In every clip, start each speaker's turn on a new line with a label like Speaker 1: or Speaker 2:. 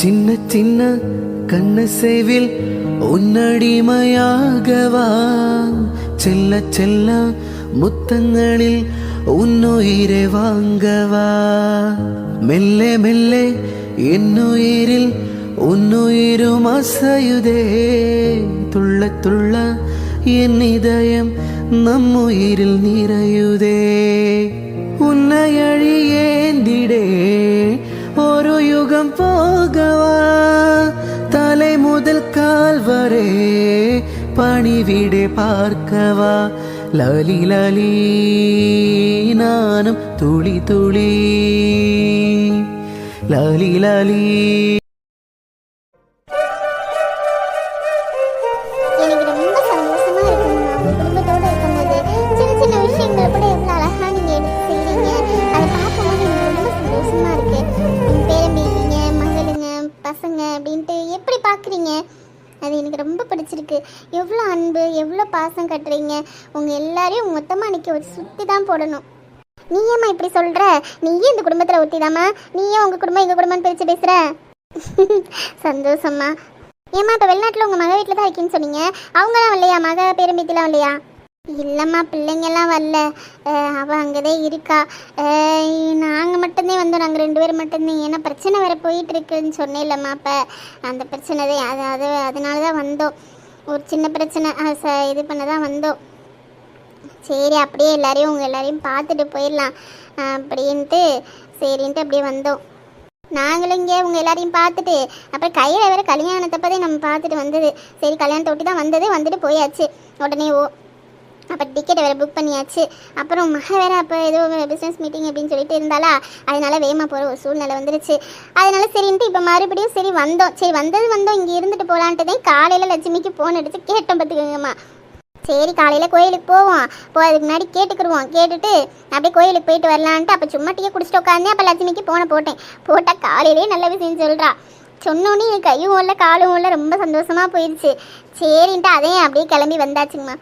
Speaker 1: சின்ன சின்ன கண்ணசைவில் உன்னடிமையாகவா, செல்ல செல்ல முத்தங்களில் உன்னுயிரை வாங்கவா, மெல்ல மெல்ல என்னுயிரில் உன்னுயிரும் அசையுதே, துள்ள துள்ள என் இதயம் நம்முயிரில் நிறையுதே. உன்னை அழியேந்திடே ஒரு யுகம் போகவா, தலை முதல் கால் வரை பணிவிடை பார்க்கவா, லாலி லாலி நானும் துளி துளி, லாலி லாலி.
Speaker 2: எனக்கு ரொம்ப சந்தோஷமா இருக்குங்க உங்க குடும்பத்தோட இருக்கும்போது. சின்ன சின்ன விஷயங்கள் கூட எவ்வளோ அழகா நீங்க எடுத்து செய்றீங்க. அதை பார்க்கும்போது எனக்கு ரொம்ப சந்தோஷமா இருக்கு. உங்க பேரம்பேத்திங்க, மகளுங்க, பசங்க அப்படின்ட்டு எப்படி பார்க்குறீங்க, அது எனக்கு ரொம்ப பிடிச்சிருக்கு. எவ்வளோ அன்பு, எவ்வளோ பாசம் கட்டுறீங்க. உங்கள் எல்லாரையும் மொத்தமாக நிற்க வச்சு சுற்றி தான் போடணும். நீ ஏம்மா இப்படி சொல்கிற? நீயே இந்த குடும்பத்தில் ஒத்திதாம்மா, நீயே உங்கள் குடும்பம் எங்கள் குடும்பம்னு பிரித்து பேசுகிற. சந்தோஷம்மா. ஏம்மா இப்போ வெளிநாட்டில் உங்கள் மக வீட்டில் தான் இருக்கீன்னு சொன்னீங்க, அவங்களாம் வரலையா? மக பேரம்பேத்திலாம் வரலையா? இல்லைம்மா, பிள்ளைங்கெல்லாம் வரல. அவள் அங்கே தான் இருக்கா. நாங்கள் மட்டும்தான் வந்தோம், நாங்கள் 2 பேர் மட்டும்தான். ஏன்னா பிரச்சனை வேறு போயிட்டுருக்குன்னு சொன்னேன் இல்லைம்மா, அப்போ அந்த பிரச்சனை தான் அதனால தான் வந்தோம். ஒரு சின்ன பிரச்சனை இது பண்ண தான் வந்தோம். சரி, அப்படியே உங்கள் எல்லாரையும் பார்த்துட்டு போயிடலாம் அப்படின்ட்டு சரின்ட்டு அப்படியே வந்தோம். நாங்களும் இங்கே உங்கள் எல்லாரையும் பார்த்துட்டு அப்புறம் கையில் வேறு கல்யாணத்தப்பதே நம்ம பார்த்துட்டு வந்தது. சரி, கல்யாணத்தை ஒட்டி தான் வந்தது, வந்துட்டு போயாச்சு உடனே. அப்போ டிக்கெட்டை வேறு புக் பண்ணியாச்சு. அப்புறம் மக வேறு அப்போ ஏதோ பிஸ்னஸ் மீட்டிங் அப்படின்னு சொல்லிட்டு இருந்தாலா, அதனால வேகமாக போகிற ஒரு சூழ்நிலை வந்துருச்சு. அதனால சரின்ட்டு இப்போ மறுபடியும் சரி வந்தோம். சரி வந்தோம், இங்கே இருந்துட்டு போகலான்ட்டு தான் காலையில் லட்சுமிக்கு ஃபோன் அடித்து கேட்டோம் பார்த்துக்கோங்கம்மா. சரி, காலையில் கோயிலுக்கு போவோம், அதுக்கு முன்னாடி கேட்டுட்டு அப்படியே கோயிலுக்கு போயிட்டு வரலான்ட்டு அப்போ சும்மா டீயை குடிச்சிட்டு உட்காந்தேன். அப்போ லட்சுமிக்கு ஃபோனை போட்டால் காலையிலே நல்ல விஷயம் சொல்கிறா. சொன்னோன்னே கையும் இல்லை காலும் இல்லை, ரொம்ப சந்தோஷமாக போயிடுச்சு. சரின்ட்டு அதையும் அப்படியே கிளம்பி வந்தாச்சுங்கம்மா.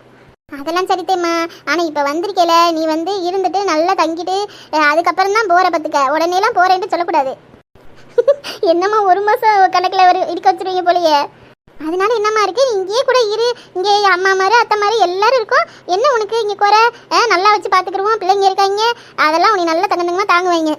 Speaker 2: அதெல்லாம் சரித்தேம்மா, ஆனால் இப்போ வந்திருக்கல, நீ இருந்துட்டு நல்லா தங்கிட்டு அதுக்கப்புறம் தான் போகிற பார்த்துக்க. உடனேலாம் போகிறேன்ட்டு சொல்லக்கூடாது. என்னம்மா 1 மாதம் கணக்கில் இருக்க வச்சுருவீங்க போலையே. அதனால என்னம்மா இருக்குது, இங்கேயே கூட இரு. இங்கே அம்மா மாதிரி அத்தை மாதிரி எல்லோரும் இருக்கும். என்ன உனக்கு இங்கே குறை? நல்லா வச்சு பார்த்துக்குருவோம், பிள்ளைங்க இருக்காங்க, அதெல்லாம் உனக்கு நல்லா தங்கந்தங்கமாக தாங்குவாங்க.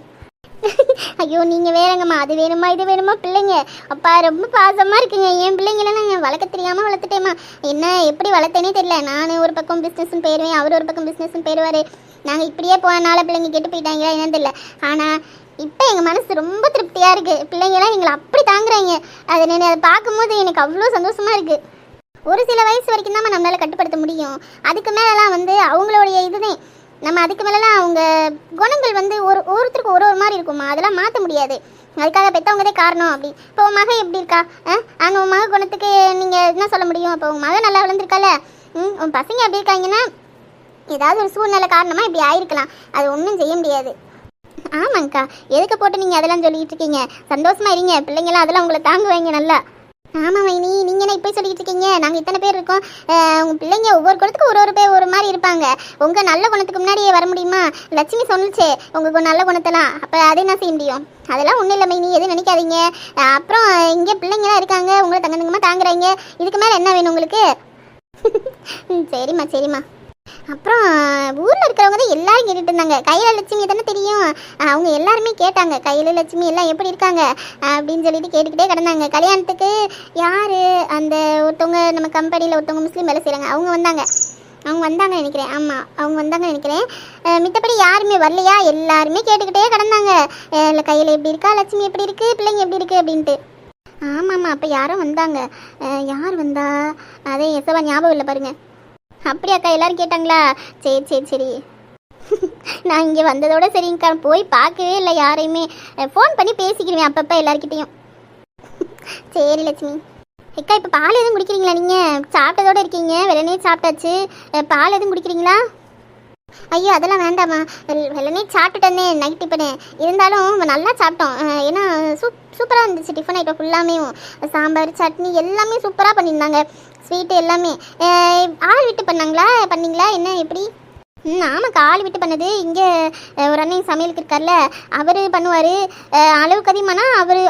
Speaker 2: ஐயோ, நீங்கள் வேறங்கம்மா, அது வேணுமா இது வேணுமா, பிள்ளைங்க அப்பா ரொம்ப பாசமாக இருக்குங்க. என் பிள்ளைங்களெல்லாம் நான் வளர்க்க தெரியாமல் வளர்த்துட்டேம்மா. என்ன எப்படி வளர்த்தேனே தெரியல. நான் ஒரு பக்கம் பிஸ்னஸ்ன்னு போயிடுவேன், அவர் ஒரு பக்கம் பிஸ்னஸ்ன்னு போயிடுவார். நாங்கள் இப்படியே போனால பிள்ளைங்க கெட்டு போயிட்டாங்களா என்னன்னு தெரியல. ஆனால் இப்போ எங்கள் மனசு ரொம்ப திருப்தியாக இருக்குது. பிள்ளைங்களாம் எங்களை அப்படி தாங்குறாங்க. அதை பார்க்கும்போது எனக்கு அவ்வளோ சந்தோஷமாக இருக்குது. ஒரு சில வயசு வரைக்கும் தான் நம்மளால் கட்டுப்படுத்த முடியும். அதுக்கு மேலெலாம் அவங்களுடைய இதுதான். நம்ம அதுக்கு மேலெலாம் அவங்க குணங்கள் ஒருத்தருக்கு ஒரு மாதிரி இருக்குமா, அதெல்லாம் மாற்ற முடியாது. அதுக்காக பெற்றவங்கதே காரணம் அப்படி. இப்போ உன் மகன் எப்படி இருக்கா? அங்கே உன் மக குணத்துக்கு நீங்கள் என்ன சொல்ல முடியும்? இப்போ உன் மகன் நல்லா வளர்ந்துருக்கால, உன் பசங்க எப்படி இருக்காங்கன்னா ஏதாவது ஒரு சூழ்நிலை காரணமாக இப்படி ஆயிருக்கலாம். அது ஒன்றும் செய்ய முடியாது. ஆமாங்க்கா, எதுக்கு போட்டு நீங்கள் அதெல்லாம் சொல்லிக்கிட்டு இருக்கீங்க? சந்தோஷமாக இருங்க, பிள்ளைங்களாம் அதெல்லாம் உங்களை தாங்குவாங்க நல்லா. ஆமாம் மைனி, நீங்கள் என்ன இப்போ சொல்லிக்கிட்டு இருக்கீங்க? நாங்கள் இத்தனை பேர் இருக்கோம். உங்கள் பிள்ளைங்க ஒவ்வொரு குணத்துக்கும் ஒரு பேர் ஒரு மாதிரி இருப்பாங்க. உங்கள் நல்ல குணத்துக்கு முன்னாடியே வர முடியுமா? லட்சுமி சொன்னிச்சே உங்கள் நல்ல குணத்தெல்லாம், அப்போ அதை என்ன செய்ய முடியும்? அதெல்லாம் ஒன்றும் இல்லை மைனி, எதுவும் நினைக்காதீங்க. அப்புறம் இங்கே பிள்ளைங்களாம் இருக்காங்க, உங்களை தங்கமாக தாங்குறாங்க. இதுக்கு மேலே என்ன வேணும் உங்களுக்கு? சரிம்மா. அப்புறம் ஊரில் இருக்கிறவங்க தான் எல்லாரும் கேட்டுட்டு இருந்தாங்க, கையில் லட்சுமி தானே தெரியும், அவங்க எல்லாருமே கேட்டாங்க கையில் லட்சுமி எல்லாம் எப்படி இருக்காங்க அப்படின்னு சொல்லிட்டு கேட்டுக்கிட்டே கிடந்தாங்க. கல்யாணத்துக்கு யார் அந்த ஒருத்தவங்க நம்ம கம்பெனியில் ஒருத்தவங்க முஸ்லீம் வேலை செய்கிறாங்க, அவங்க வந்தாங்க நினைக்கிறேன். ஆமாம், அவங்க வந்தாங்க நினைக்கிறேன். மித்தபடி யாருமே வரலையா? எல்லாருமே கேட்டுக்கிட்டே கிடந்தாங்க, இல்லை கையில் எப்படி இருக்கா, லட்சுமி எப்படி இருக்குது, பிள்ளைங்க எப்படி இருக்குது அப்படின்ட்டு. ஆமாம்மா, அப்போ யாரும் வந்தாங்க. யார் வந்தா? அதே எசவா ஞாபகம் இல்லை பாருங்க. அப்படியாக்கா, எல்லாரும் கேட்டாங்களா? சரி. நான் இங்கே வந்ததோட சரிங்கக்கா, போய் பார்க்கவே இல்லை யாரையுமே. ஃபோன் பண்ணி பேசிக்கிறேன் அப்பப்போ எல்லாருக்கிட்டையும். சரி லட்சுமி. அக்கா, இப்போ பால் எதுவும் குடிக்கிறீங்களா? நீங்கள் சாப்பிட்டதோடு இருக்கீங்க, வெள்ளனே சாப்பிட்டாச்சு. பால் எதுவும் குடிக்கிறீங்களா? ஐயோ, அதெல்லாம் வேண்டாம்மா, வெள்ளனே சாப்பிட்டுட்டேனே நைட் டிஃபனு. இருந்தாலும் நல்லா சாப்பிட்டோம். ஏன்னா சூப்பராக இருந்துச்சு டிஃபன் ஐட்டம் ஃபுல்லாமே. சாம்பார் சட்னி எல்லாமே சூப்பராக பண்ணியிருந்தாங்க. ஸ்வீட்டு எல்லாமே ஆள் விட்டு பண்ணீங்களா என்ன எப்படி? ஆமாக்கா, ஆள் விட்டு பண்ணது. இங்கே ஒரு அண்ணன் சமையலுக்கு இருக்கார்ல, அவர் பண்ணுவார். அளவுக்கு அதிகமானா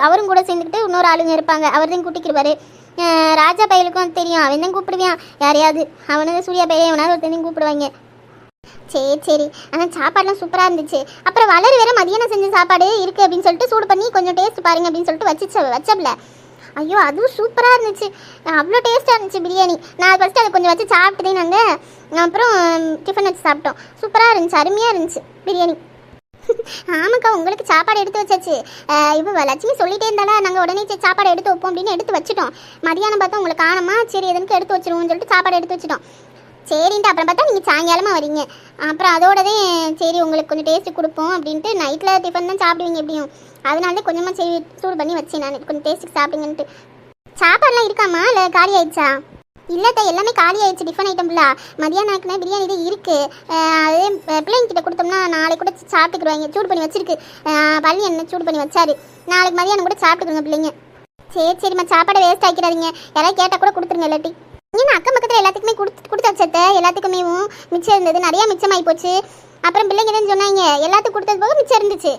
Speaker 2: அவரும் கூட சேர்ந்துக்கிட்டு இன்னொரு ஆளுங்க இருப்பாங்க, அவர் தான் கூட்டிக்கிடுவார். ராஜா பையலுக்கும் தெரியும், அவன் தான் கூப்பிடுவான் யாரையாவது, அவனு சூர்யா பையன் எவனாவது ஒருத்தனையும் கூப்பிடுவாங்க. சரி ஆனால் சாப்பாடுலாம் சூப்பராக இருந்துச்சு. அப்புறம் வளர் வேற மதியானம் செஞ்ச சாப்பாடு இருக்குது அப்படின்னு சொல்லிட்டு சூடு பண்ணி கொஞ்சம் டேஸ்ட் பாருங்க அப்படின்னு சொல்லிட்டு வச்சப்பல. ஐயோ அதுவும் சூப்பராக இருந்துச்சு, அவ்வளோ டேஸ்ட்டாக இருந்துச்சு பிரியாணி. நான் ஃபஸ்ட்டு அதை கொஞ்சம் வச்சு சாப்பிட்டுதே நாங்கள், அப்புறம் டிஃபன் வச்சு சாப்பிட்டோம். சூப்பராக இருந்துச்சு, அருமையாக இருந்துச்சு பிரியாணி. ஆமாக்கா உங்களுக்கு சாப்பாடு எடுத்து வச்சாச்சு. இப்போ லட்சுமி சொல்லிட்டே இருந்தால நாங்கள் உடனே சரி சாப்பாடு எடுத்து வைப்போம் அப்படின்னு எடுத்து வச்சுட்டோம். மதியானம் பார்த்தா உங்களுக்கு காணமா, சரி எதுக்கு எடுத்து வச்சிருவோம்னு சொல்லிட்டு சாப்பாடு எடுத்து வச்சுட்டோம். சரின்ட்டு அப்புறம் பார்த்தா நீங்கள் சாயங்காலமாக வரீங்க. அப்புறம் அதோடதே சரி உங்களுக்கு கொஞ்சம் டேஸ்ட்டு கொடுப்போம் அப்படின்ட்டு நைட்டில் டிஃபன் தான் சாப்பிடுவீங்க எப்படியும், அதனால தான் கொஞ்சமாக சரி சூடு பண்ணி வச்சேன் நான், கொஞ்சம் டேஸ்ட்டுக்கு சாப்பிடுங்கன்ட்டு. சாப்பாடுலாம் இருக்காமா இல்லை காலி ஆயிடுச்சா? இல்லைட்ட எல்லாமே காலி ஆயிடுச்சு டிஃபன் ஐட்டம்ல. மதியானம் ஆக்குனா பிரியாணி தான் இருக்குது, அதே பிள்ளைங்கிட்ட கொடுத்தோம்னா நாளைக்கு கூட சாப்பிட்டுக்குருவாங்க. சூடு பண்ணி வச்சிருக்கு பள்ளி என்ன சூடு பண்ணி வச்சாரு, நாளைக்கு மதியானம் கூட சாப்பிட்டுக்குங்க பிள்ளைங்க. சரிம்மா சாப்பாடை வேஸ்ட் ஆக்கிடாதீங்க, யாராவது கேட்டால் கூட கொடுத்துருங்க. இல்லாட்டி ஏன்னா அக்கம் பக்கத்தில் எல்லாத்துக்குமே கொடுத்தாச்சத்த, எல்லாத்துக்குமே மிச்சம் இருந்தது, நிறையா மிச்சமாகி போச்சு. அப்புறம் பிள்ளைங்க தான் சொன்னாங்க எல்லாத்துக்கும் கொடுத்தது போக மிச்சம் இருந்துச்சு.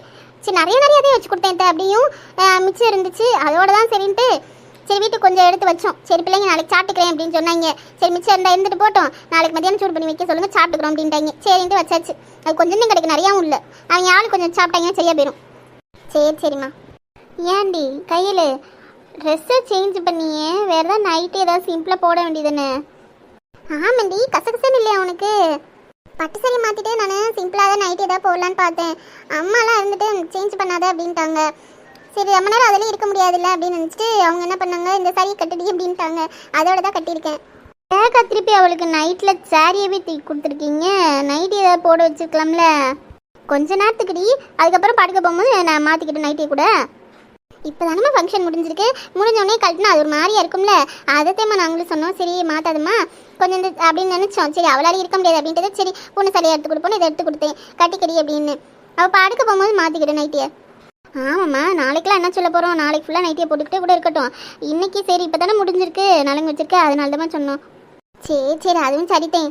Speaker 2: சரி நிறையாவே வச்சு கொடுத்தேன் அப்படியும் மிச்சம் இருந்துச்சு. அதோட தான் சரின்ட்டு சரி வீட்டுக்கு கொஞ்சம் எடுத்து வச்சோம். சரி பிள்ளைங்க நாளைக்கு சாப்பிட்டுக்கிறேன் அப்படின்னு சொன்னாங்க. சரி மிச்சம் இருந்தால் இருந்துட்டு போட்டோம், நாளைக்கு மதியானம் சூடு பண்ணி வைக்க சொல்லுங்கள் சாப்பிட்டுக்கிறோம் அப்படின்ட்டாங்க. சரின்ட்டு வச்சாச்சு. அது கொஞ்சம் தான் கிடைக்கும், நிறையாவும் இல்லை. அவங்க ஆள் கொஞ்சம் சாப்பிட்டாங்கன்னா சரியாக போயிடும். சரிம்மா. ஏன்டி கையில் ட்ரெஸ்ஸை சேஞ்ச் பண்ணியே வேறு ஏதாவது நைட்டு ஏதாவது சிம்பிளாக போட வேண்டியதுன்னு? ஆமாண்டி கசகசன்னு இல்லையா உனக்கு? பட்டு சரி மாற்றிட்டு நான் சிம்பிளாக தான் நைட்டு ஏதாவது போடலான்னு பார்த்தேன். அம்மாலாம் இருந்துட்டு சேஞ்ச் பண்ணாத அப்படின்ட்டாங்க. சரி ரொம்ப நேரம் அதிலே இருக்க முடியாதுல்ல அப்படின்னு நினச்சிட்டு அவங்க என்ன பண்ணாங்க, இந்த சாரியை கட்டுடி அப்படின்ட்டாங்க. அதோட தான் கட்டியிருக்கேன். ஏக்கா திருப்பி அவளுக்கு நைட்டில் சாரியவே தூக்கி கொடுத்துருக்கீங்க, நைட்டு ஏதாவது போட வச்சுருக்கலாம்ல கொஞ்ச நேரத்துக்குடி. அதுக்கப்புறம் படுக்க போகும்போது நான் மாற்றிக்கிட்டு நைட்டே கூட. இப்போ தானே ஃபங்க்ஷன் முடிஞ்சிருக்கு, முடிஞ்சோடனே கட்டினா அது ஒரு மாதிரியா இருக்கும்ல, அதைத்தேம்மா நாங்களும் சொன்னோம். சரி மாற்றாதுமா கொஞ்சம் அப்படின்னு நினச்சோம். சரி அவளால் இருக்க முடியாது அப்படின்ட்டு சரி பொண்ணு சரியாக எடுத்து கொடுப்போன்னு இதை எடுத்து கொடுத்தேன் கட்டிக்கடி அப்படின்னு. அவள் படுக்க போகும்போது மாற்றிக்கிட்டேன் நைட்டியை. ஆமாம்மா நாளைக்கெலாம் என்ன சொல்ல போகிறோம், நாளைக்கு ஃபுல்லாக நைட்டியை போட்டுக்கிட்டே கூட இருக்கட்டும். இன்றைக்கி சரி இப்போ தானே முடிஞ்சிருக்கு நலங்கு வச்சிருக்கு, அதனால தான் சொன்னோம். சரி அதுவும் சரித்தேன்.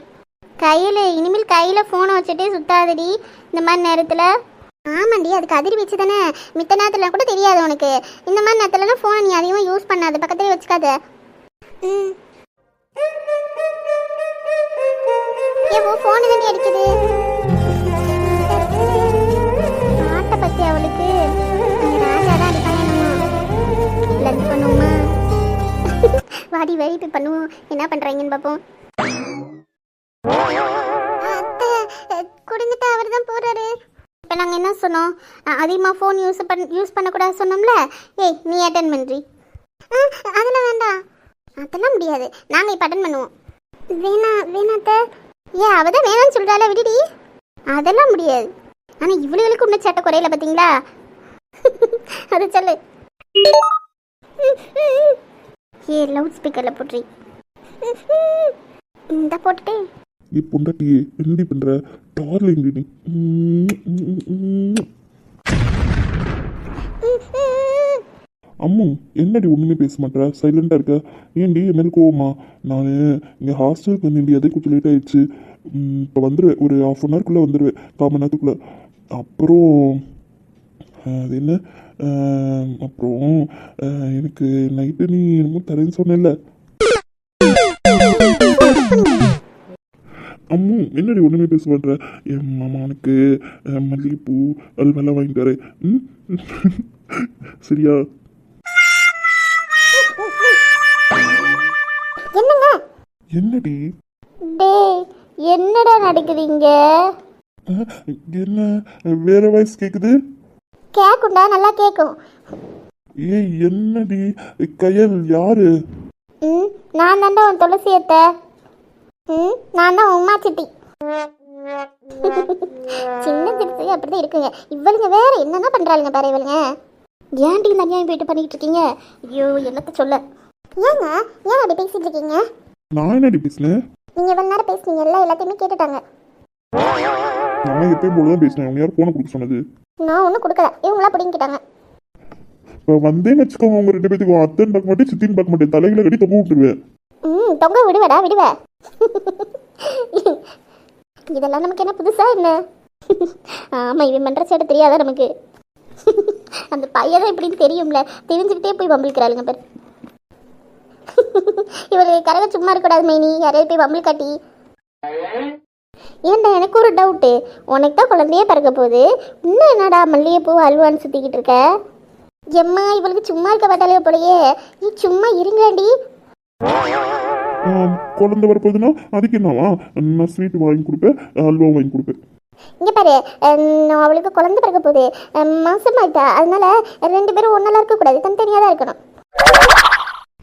Speaker 2: கையில் இனிமேல் கையில் ஃபோனை வச்சுட்டே சுத்தாதடி இந்த மாதிரி நேரத்தில். ஆமாண்டி அது கதிரி வச்சு தானே, மித்த நேரத்தில் கூட தெரியாது உனக்கு. இந்த மாதிரி நேரத்துலலாம் ஃபோனை நீ அதிகமாக யூஸ் பண்ணாது, பக்கத்துலேயே வச்சுக்காத. ஏவோ ஃபோனு தாண்டி அடிக்குது. பாட்டை பற்றி அவளுக்கு ராஜா தான் அடிப்பாங்க. லஞ்ச் பண்ணுவோமா? வாடி போய் பண்ணுவோம், என்ன பண்ணுறாங்கன்னு பார்ப்போம். கொடுங்கிட்ட அவர் தான் போகிறாரு. இப்போ நாங்கள் என்ன சொன்னோம், அதிகமாக ஃபோன் யூஸ் பண்ணக்கூடாது சொன்னோம்ல. ஏய் நீ அட்டன் பண்ணுறி. அதெல்லாம் வேண்டாம், அதெல்லாம் முடியாது, நாங்கள் இப்போ அட்டன் பண்ணுவோம். வேணாத்த. ஏன் அவள் தான் வேணான்னு சொல்கிறாள விடுடி. அதெல்லாம் முடியாது. ஆனால் இவ்வளவுகளுக்கு இன்னும் சேட்டை குறையில பார்த்தீங்களா? அது சொல்லு. ஏ லவுட் ஸ்பீக்கரில் போட்டுறி. இந்த போட்டுட்டேன்.
Speaker 3: நீ பொண்டாட்டியே என்னடி பண்ற டார்லிங் நீ. அம்மு என்னடி ஒன்றுமே பேச மாட்டேற, சைலண்டாக இருக்க, ஏன்டி என்ன கோவமா? நான் இங்கே ஹாஸ்டலுக்கு வந்தேன்டி, அதே கொஞ்சம் லேட் ஆயிடுச்சு. இப்போ வந்துடுவேன், ஒரு 1/2 hour வந்துடுவேன், 1/4 மணி நேரத்துக்குள்ளே. அப்புறம் அது என்ன, அப்புறம் எனக்கு நைட்டு நீ என்னமோ தரேன்னு சொன்னேன்ல. அம்மு என்னடி ஒன்றுமே பேச மாட்டேற? என் மாமானுக்கு மல்லிகைப்பூ அல்வெல்லாம் வாங்கி தரேன். சரியா? என்னடி
Speaker 2: என்னடா நடக்குதுங்க?
Speaker 3: என்ன வேற வாய்ஸ் கேக்குது?
Speaker 2: கேக்குண்டா, நல்லா கேக்கும்.
Speaker 3: ஏய் என்னடி கையல் யாரு?
Speaker 2: நான் தாண்டா உன் துளசியத்தை. நான் தான் உமா சிட்டி. சின்ன திருச்சி அப்படிதான் இருக்குங்க. இவளுங்க வேற என்னென்ன பண்றாளுங்க பாரு இவளுங்க. ஏன்டி இந்த அநியாயம் போயிட்டு பண்ணிக்கிட்டு இருக்கீங்க? ஐயோ என்னத்த சொல்ல. ஏங்க ஏன் அப்படி பேசிட்டு இருக்கீங்க?
Speaker 3: நான் என்னடி பேசினேன்?
Speaker 2: நீங்க இவ்வளவு நேரம் பேசுனீங்கல்ல, எல்லாத்தையுமே கேட்டுட்டாங்க.
Speaker 3: நான் எப்பயும் போலதான் பேசினேன். உங்க யார் போன கொடுக்க சொன்னது?
Speaker 2: நான் ஒன்றும் கொடுக்கல, இவங்களா பிடிங்கிட்டாங்க.
Speaker 3: இப்போ வந்தேன்னு வச்சுக்கோங்க, உங்க 2 பேத்துக்கும் அத்தன் பார்க்க மாட்டேன், சித்தின்னு பார்க்க மாட்டேன், தலைகளை கட்டி தொங்க விட்டுருவேன்.
Speaker 2: தொங்க விடுவேடா விடுவே. இதெல்லாம் நமக்கு என்ன புதுசா என்ன? ஆமா இவன் பண்ற சேட்டை தெரியாதா நமக்கு? அந்த பையன் தான் இப்படின்னு தெரியும்ல, தெரிஞ்சுக்கிட்டே போய் வம்பிழுக்கிறாளுங்க பேர். இவருக்கு கரக சும்மா இருக்கக்கூடாது மைனி, யாரையும் போய் வம்பிள் காட்டி. ஏன்டா எனக்கு ஒரு டவுட்டு, உனக்கு தான் குழந்தையே பிறக்க போகுது, இன்னும் என்னடா மல்லிகைப்பூ அல்வான்னு சுற்றிக்கிட்டு இருக்க? எம்மா இவளுக்கு சும்மா இருக்க பார்த்தாலே போலையே, நீ சும்மா இருங்கடி.
Speaker 3: குழந்தை வரப்போகுதுன்னா அதுக்கு என்னவா, நான் ஸ்வீட் வாங்கி கொடுப்பேன், அல்வா வாங்கி கொடுப்பேன்.
Speaker 2: இங்கே பாரு, அவளுக்கு குழந்தை பிறக்க போகுது, மாசமாயிட்டா, அதனால 2 பேரும் ஒன்றெல்லாம் இருக்கக்கூடாது, தனித்தனியாக தான் இருக்கணும்.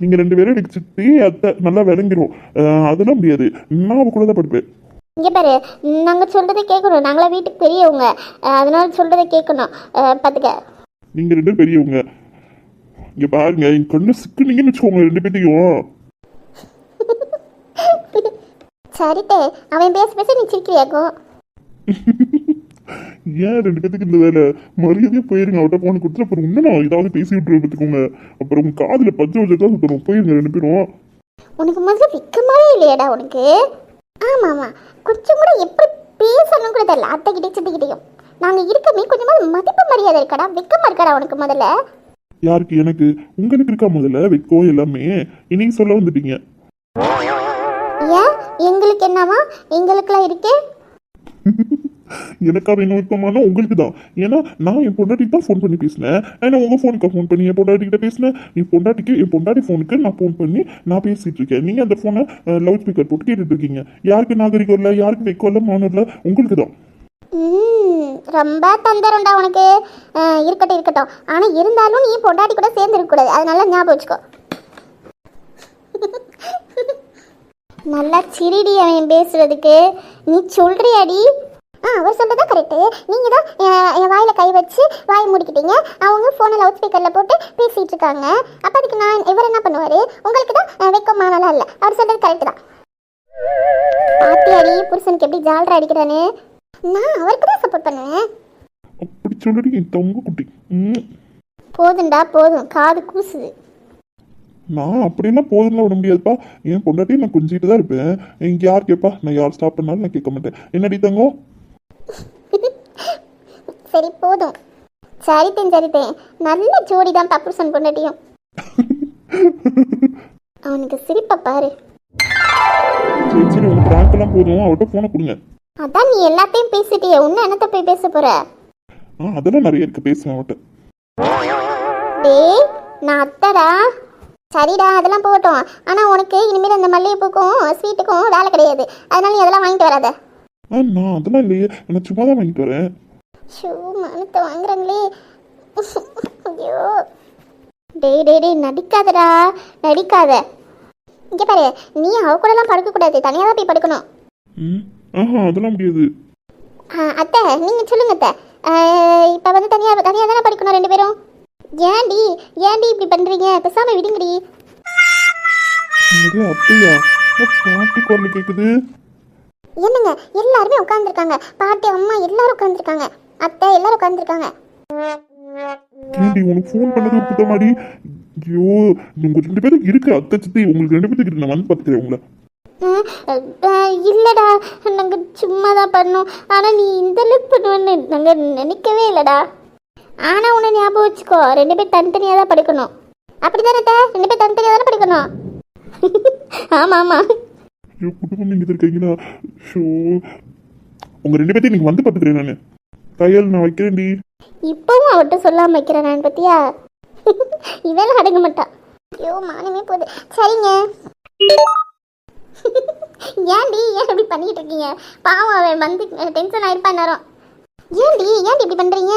Speaker 3: நீங்கள் 2 பேரும் எனக்கு சித்தி அத்தை நல்லா விளங்கிடும், அதெல்லாம் முடியாது, நான் அவ கூட தான் படுப்பேன்.
Speaker 2: இங்கே பாரு, நாங்கள் சொல்கிறத கேட்கணும், நாங்களாம் வீட்டுக்கு பெரியவங்க, அதனால சொல்கிறத கேட்கணும், பார்த்துக்க.
Speaker 3: நீங்கள் 2 பேரும் பெரியவங்க, இங்கே பாருங்க, என் கண்ணு சிக்குனீங்கன்னு வச்சுக்கோங்க 2 பேர்த்தையும்.
Speaker 2: சரிட்டே, அவன் பேச பேச நீ சிரிக்கிறியாக்கும்.
Speaker 3: ஏன் 2 பேத்துக்கு இந்த வேலை, மரியாதையே போயிருங்க. அவட்ட போன கொடுத்துட்டு அப்புறம் இன்னும் நான் ஏதாவது பேசி விட்டுரு பார்த்துக்கோங்க, அப்புறம் உங்க காதுல பச்சை வச்சா சுத்தணும். போயிருங்க 2 பேரும்.
Speaker 2: உனக்கு முதல்ல வெக்கமாவே இல்லையாடா உனக்கு? ஆமாம் ஆமாம், கொஞ்சம் கூட எப்படி பேசணும் கூட தெரியல. அத்தைக்கிட்டே சித்திக்கிட்டையும் நாங்கள் இருக்கமே கொஞ்சமாக மதிப்பு மரியாதை இருக்காடா, வெக்கமா இருக்காடா உனக்கு முதல்ல?
Speaker 3: யாருக்கு? எனக்கு. உங்களுக்கு இருக்கா முதல்ல வெக்கம் எல்லாமே? இன்னைக்கு சொல்ல வந்துட்டீங்க.
Speaker 2: ஏன் எங்களுக்கு என்னவா? எங்களுக்குலாம் இருக்கே.
Speaker 3: எனக்காக என்ன விருப்பமானா உங்களுக்கு தான். ஏன்னா நான் என் பொண்டாட்டிக்கு தான் ஃபோன் பண்ணி பேசினேன், ஏன்னா உங்கள் ஃபோனுக்கு ஃபோன் பண்ணி என் பொண்டாட்டிக்கிட்ட பேசினேன். என் பொண்டாட்டி ஃபோனுக்கு நான் ஃபோன் பண்ணி நான் பேசிகிட்டு இருக்கேன். நீங்கள் அந்த ஃபோனை லவுட் ஸ்பீக்கர் போட்டு கேட்டுட்டு இருக்கீங்க. யாருக்கு நாகரிகம் இல்லை, யாருக்கு வெக்கம் இல்லை, மானம் இல்லை, உங்களுக்கு தான்.
Speaker 2: ரொம்ப தந்தரம்டா உனக்கு. இருக்கட்டும் இருக்கட்டும், ஆனால் இருந்தாலும் நீ பொண்டாட்டி கூட சேர்ந்து இருக்கக்கூடாது, அதனால ஞாபகம் வச்சுக்கோ. நல்லா சிரிடி அவன் பேசுறதுக்கு. நீ சொல்றியாடி? அவர் சொல்றதா கரெக்டு. நீங்கள் தான் என் வாயில் கை வச்சு வாய் மூடிக்கிட்டீங்க. அவங்க ஃபோனை லவுட் ஸ்பீக்கரில் போட்டு பேசிகிட்டு இருக்காங்க. அப்போ அதுக்கு நான் இவர் என்ன பண்ணுவார்? உங்களுக்கு தான் வெக்கமானலாம் இல்லை. அவர் சொல்கிறது கரெக்டு தான். பாத்தியாடி புருஷனுக்கு எப்படி ஜால்ரா அடிக்கிறானு? நான் அவருக்கு தான் சப்போர்ட் பண்ணுவேன்.
Speaker 3: அப்படி சொல்லடி என் தங்க குட்டி.
Speaker 2: போதுண்டா போதும், காது கூசுது.
Speaker 3: நான் அப்படிலாம் போதும்லாம் விட முடியாதுப்பா. என் பொண்டாட்டி நான் கொஞ்சிட்டு தான் இருப்பேன். இங்கே யார் கேட்பா? நான் யார் ஸ்டாப் பண்ணாலும் நான் கேட்க மாட்டேன். என்னடி தங்கம்?
Speaker 2: சரி போதும். சரித்தேன் நல்ல ஜோடி தான் புருஷன் பொண்டாட்டியும். அவனுக்கு சிரிப்பை பாரு.
Speaker 3: சரி உங்க பிராங்கெல்லாம் போதும், அவட்ட ஃபோனை கொடுங்க.
Speaker 2: அதான் நீ எல்லாத்தையும் பேசிட்டியே, இன்னும் என்னத்தை போய் பேச போற?
Speaker 3: அதெல்லாம் நிறைய இருக்கு, பேசுவேன் அவட்ட.
Speaker 2: டேய் நான் அத்தடா. சரிடா அதெல்லாம் போகட்டும், ஆனால் உனக்கு இனிமேல் அந்த மல்லிகைப்பூக்கும் ஸ்வீட்டுக்கும் வேலை கிடையாது, அதனால நீ அதெல்லாம் வாங்கிட்டு வராத.
Speaker 3: நான் அதெல்லாம் இல்லையே, நான் சும்மா தான் வாங்கிட்டு வரேன்.
Speaker 2: ஷூ மனத்தை வாங்குறாங்களே. ஐயோ டேய் நடிக்காதடா, நடிக்காத. இங்கே பாரு, நீ அவ கூடலாம் படுக்கக்கூடாது, தனியாக தான் போய் படுக்கணும்.
Speaker 3: அதெல்லாம் முடியாது.
Speaker 2: அத்தை நீங்கள் சொல்லுங்க அத்தை. இப்போ வந்து தனியாக தானே படுக்கணும் 2 பேரும். ஏன்டி இப்படி பண்ணுறீங்க? பேசாமல் விடுங்கடி.
Speaker 3: அப்படியா? பாட்டி குரல் கேட்குது.
Speaker 2: என்னங்க எல்லாருமே உட்காந்துருக்காங்க, பாட்டி அம்மா எல்லாரும் உட்காந்துருக்காங்க, அத்தை எல்லாரும் உட்காந்துருக்காங்க.
Speaker 3: ஏண்டி உனக்கு ஃபோன் பண்ணது ஒரு குத்தமாடி? ஐயோ உங்க 2 பேருக்கு இருக்கு அத்தை சித்தி, உங்களுக்கு 2 பேருக்கு நான் வந்து பார்த்துக்கிறேன் உங்களை.
Speaker 2: இல்லைடா நாங்கள் சும்மா தான் பண்ணோம், ஆனால் நீ இந்த அளவுக்கு பண்ணுவேன்னு நாங்கள் நினைக்கவே இல்லைடா. ஆனால் உன்னை ஞாபகம் வச்சுக்கோ, 2 பேர் தனித்தனியாக தான் படிக்கணும். அப்படி தானே 2 பேர் தனித்தனியாக தானே படிக்கணும். ஆமாம் ஆமாம்.
Speaker 3: ஐயோ குடும்பம் நீங்கள் இருக்கீங்களா? ஷோ உங்கள் 2 பேர்த்தையும் நீங்கள் வந்து பார்த்துக்கிறேன். நான் கையால் நான் வைக்கிறேன்டி. இப்போவும்
Speaker 2: அவட்ட சொல்லாமல் வைக்கிறேன் நான், பத்தியா? இவெல்லாம் அடங்க மாட்டான். ஐயோ மானமே போகுது. சரிங்க. ஏன் இப்படி பண்ணிட்டு இருக்கீங்க? பாவம் அவன் வந்து டென்ஷன் ஆயிருப்பான் நேரம். ஏன்டி இப்படி பண்றீங்க?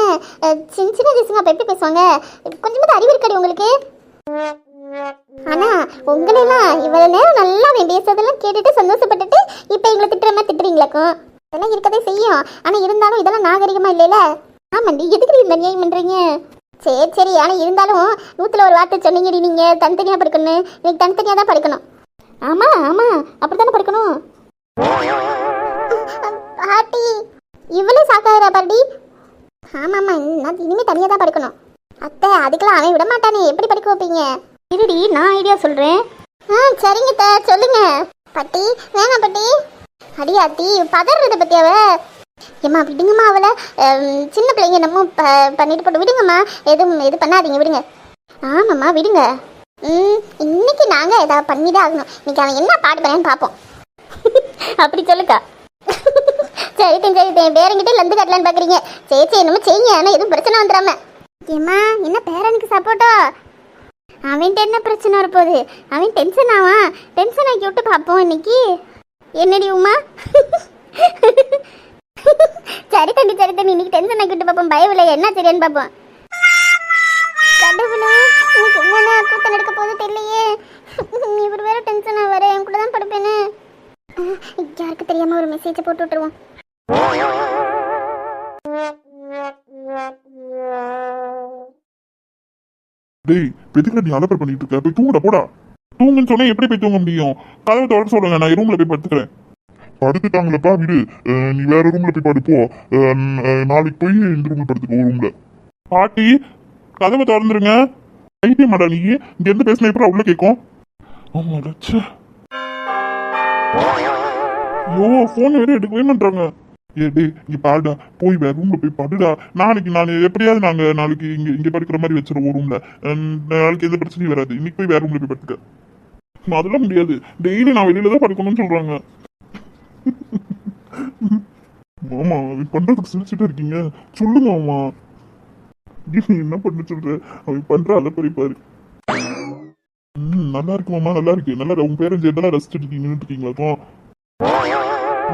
Speaker 2: சின்ன டிஸ்ங்க அப்ப எப்படி பேசுவாங்க? கொஞ்சமாவது அறிவு இருக்காடி உங்களுக்கு? ஆனா உங்களெல்லாம் இவ்வளவு நேரம் நல்லா பேசுறதெல்லாம் கேட்டுட்டு சந்தோஷப்பட்டுட்டு இப்ப எங்களை திட்டுற மாதிரி திட்டுறீங்களாக்கும். இதெல்லாம் இருக்கதே செய்யும், ஆனா இருந்தாலும் இதெல்லாம் நாகரிகமா இல்லைல? ஆமாண்டி, எதுக்கு இந்த நியாயம் பண்றீங்க? சரி ஆனா இருந்தாலும் 100ல ஒரு வார்த்தை சொன்னீங்கடி, நீங்க தனித்தனியா படிக்கணும், நீங்க தனித்தனியா தான் படிக்கணும். ஆமா அப்படித்தானே படிக்கணும். பாட்டி இவ்வளவு சாக்காயிரா பாட்டி? ஆமாம்மா நான் இனிமே தனியாக தான் படிக்கணும். அத்தை அதுக்கெல்லாம் அவன் விட மாட்டானே, எப்படி படிக்க வைப்பீங்க? இருடி நான் ஐடியா சொல்கிறேன். சரிங்க சொல்லுங்க. பாட்டி வேணாம் பாட்டி. அடி அத்தி பதறத பற்றியாவ ஏம்மா விடுங்கம்மா அவளை. சின்ன பிள்ளைங்க என்னமோ பண்ணிட்டு போட்டு விடுங்கம்மா. எதுவும் இது பண்ணாதீங்க, விடுங்க. ஆமாம்மா விடுங்க. இன்னைக்கு நாங்கள் ஏதாவது பண்ணி தான் ஆகணும். இன்னைக்கு அவன் என்ன பாட்டு பண்ணேன்னு பார்ப்போம். அப்படி சொல்லுக்கா. சரிட்டேன் சரிட்டேன், பேரங்கிட்ட லந்து கட்டலான்னு பார்க்குறீங்க. சரி சரி என்னமோ செய்யுங்க, ஆனால் எதுவும் பிரச்சனை வந்துடாம. ஏம்மா என்ன பேரனுக்கு சப்போர்ட்டா? அவன்கிட்ட என்ன பிரச்சனை வரப்போகுது? அவன் டென்ஷன் ஆவான். டென்ஷன் ஆக்கி விட்டு பார்ப்போம் இன்னைக்கு. என்னடி உமா? சரி தண்ணி இன்னைக்கு டென்ஷன் ஆக்கி விட்டு பார்ப்போம். பயவில்லை, என்ன சரியான்னு பார்ப்போம். கடவுளே, எனக்கு என்னென்ன கூட்டம் நடக்க போகுது தெரியலையே. இவர் வேற டென்ஷன் ஆவாரு. என் கூட தான் படுப்பேன்னு. யாருக்கு தெரியாம ஒரு மெசேஜை போட்டு விட்டுருவோம்.
Speaker 3: டேய், எதுக்குடா நீ அலப்பறை பண்ணிட்டு இருக்க? போய் தூங்குடா, போடா. தூங்குன்னு சொன்னா எப்படி போய் தூங்க முடியும்? கதவை தொடர சொல்லுங்க, நான் ரூம்ல போய் படுத்துக்கிறேன். படுத்துட்டாங்களப்பா, விடு. நீ வேற ரூம்ல போய் படுப்போ. நாளைக்கு போய் இந்த ரூம்ல படுத்துக்கோ ரூம்ல. பாட்டி, கதவை திறந்துருங்க. ஐடியா மாடா நீ இங்க இருந்து பேசின எப்படி உள்ள கேட்கும்? ஆமாடா. ஐயோ, போன் வேற எடுக்கவே மாட்டாங்க. ஏடி இங்க பாருடா, போய் வேற ரூம்ல போய் படுடா. நாளைக்கு நான் எப்படியாவது நாங்க நாளைக்கு இங்க படுக்கிற மாதிரி வச்சிருவோம் ரூம்ல. நாளைக்கு எந்த பிரச்சனையும் வராது. இன்னைக்கு போய் வேற ரூம்ல போய் படுத்துக்க. அதெல்லாம் முடியாது. டெய்லி நான் வெளியில தான் படுக்கணும்னு சொல்றாங்க. மாமா பண்றதுக்கு சிரிச்சுட்டு இருக்கீங்க. சொல்லுங்க மாமா, என்ன பண்ண சொல்ற? அவன் பண்ற அலப்பறி பாரு. நல்லா இருக்கு மாமா, நல்லா இருக்கு. நல்லா உங்க பேரண்ட்ஸ் எதெல்லாம் ரசிச்சுட்டு இருக்கீங்களா?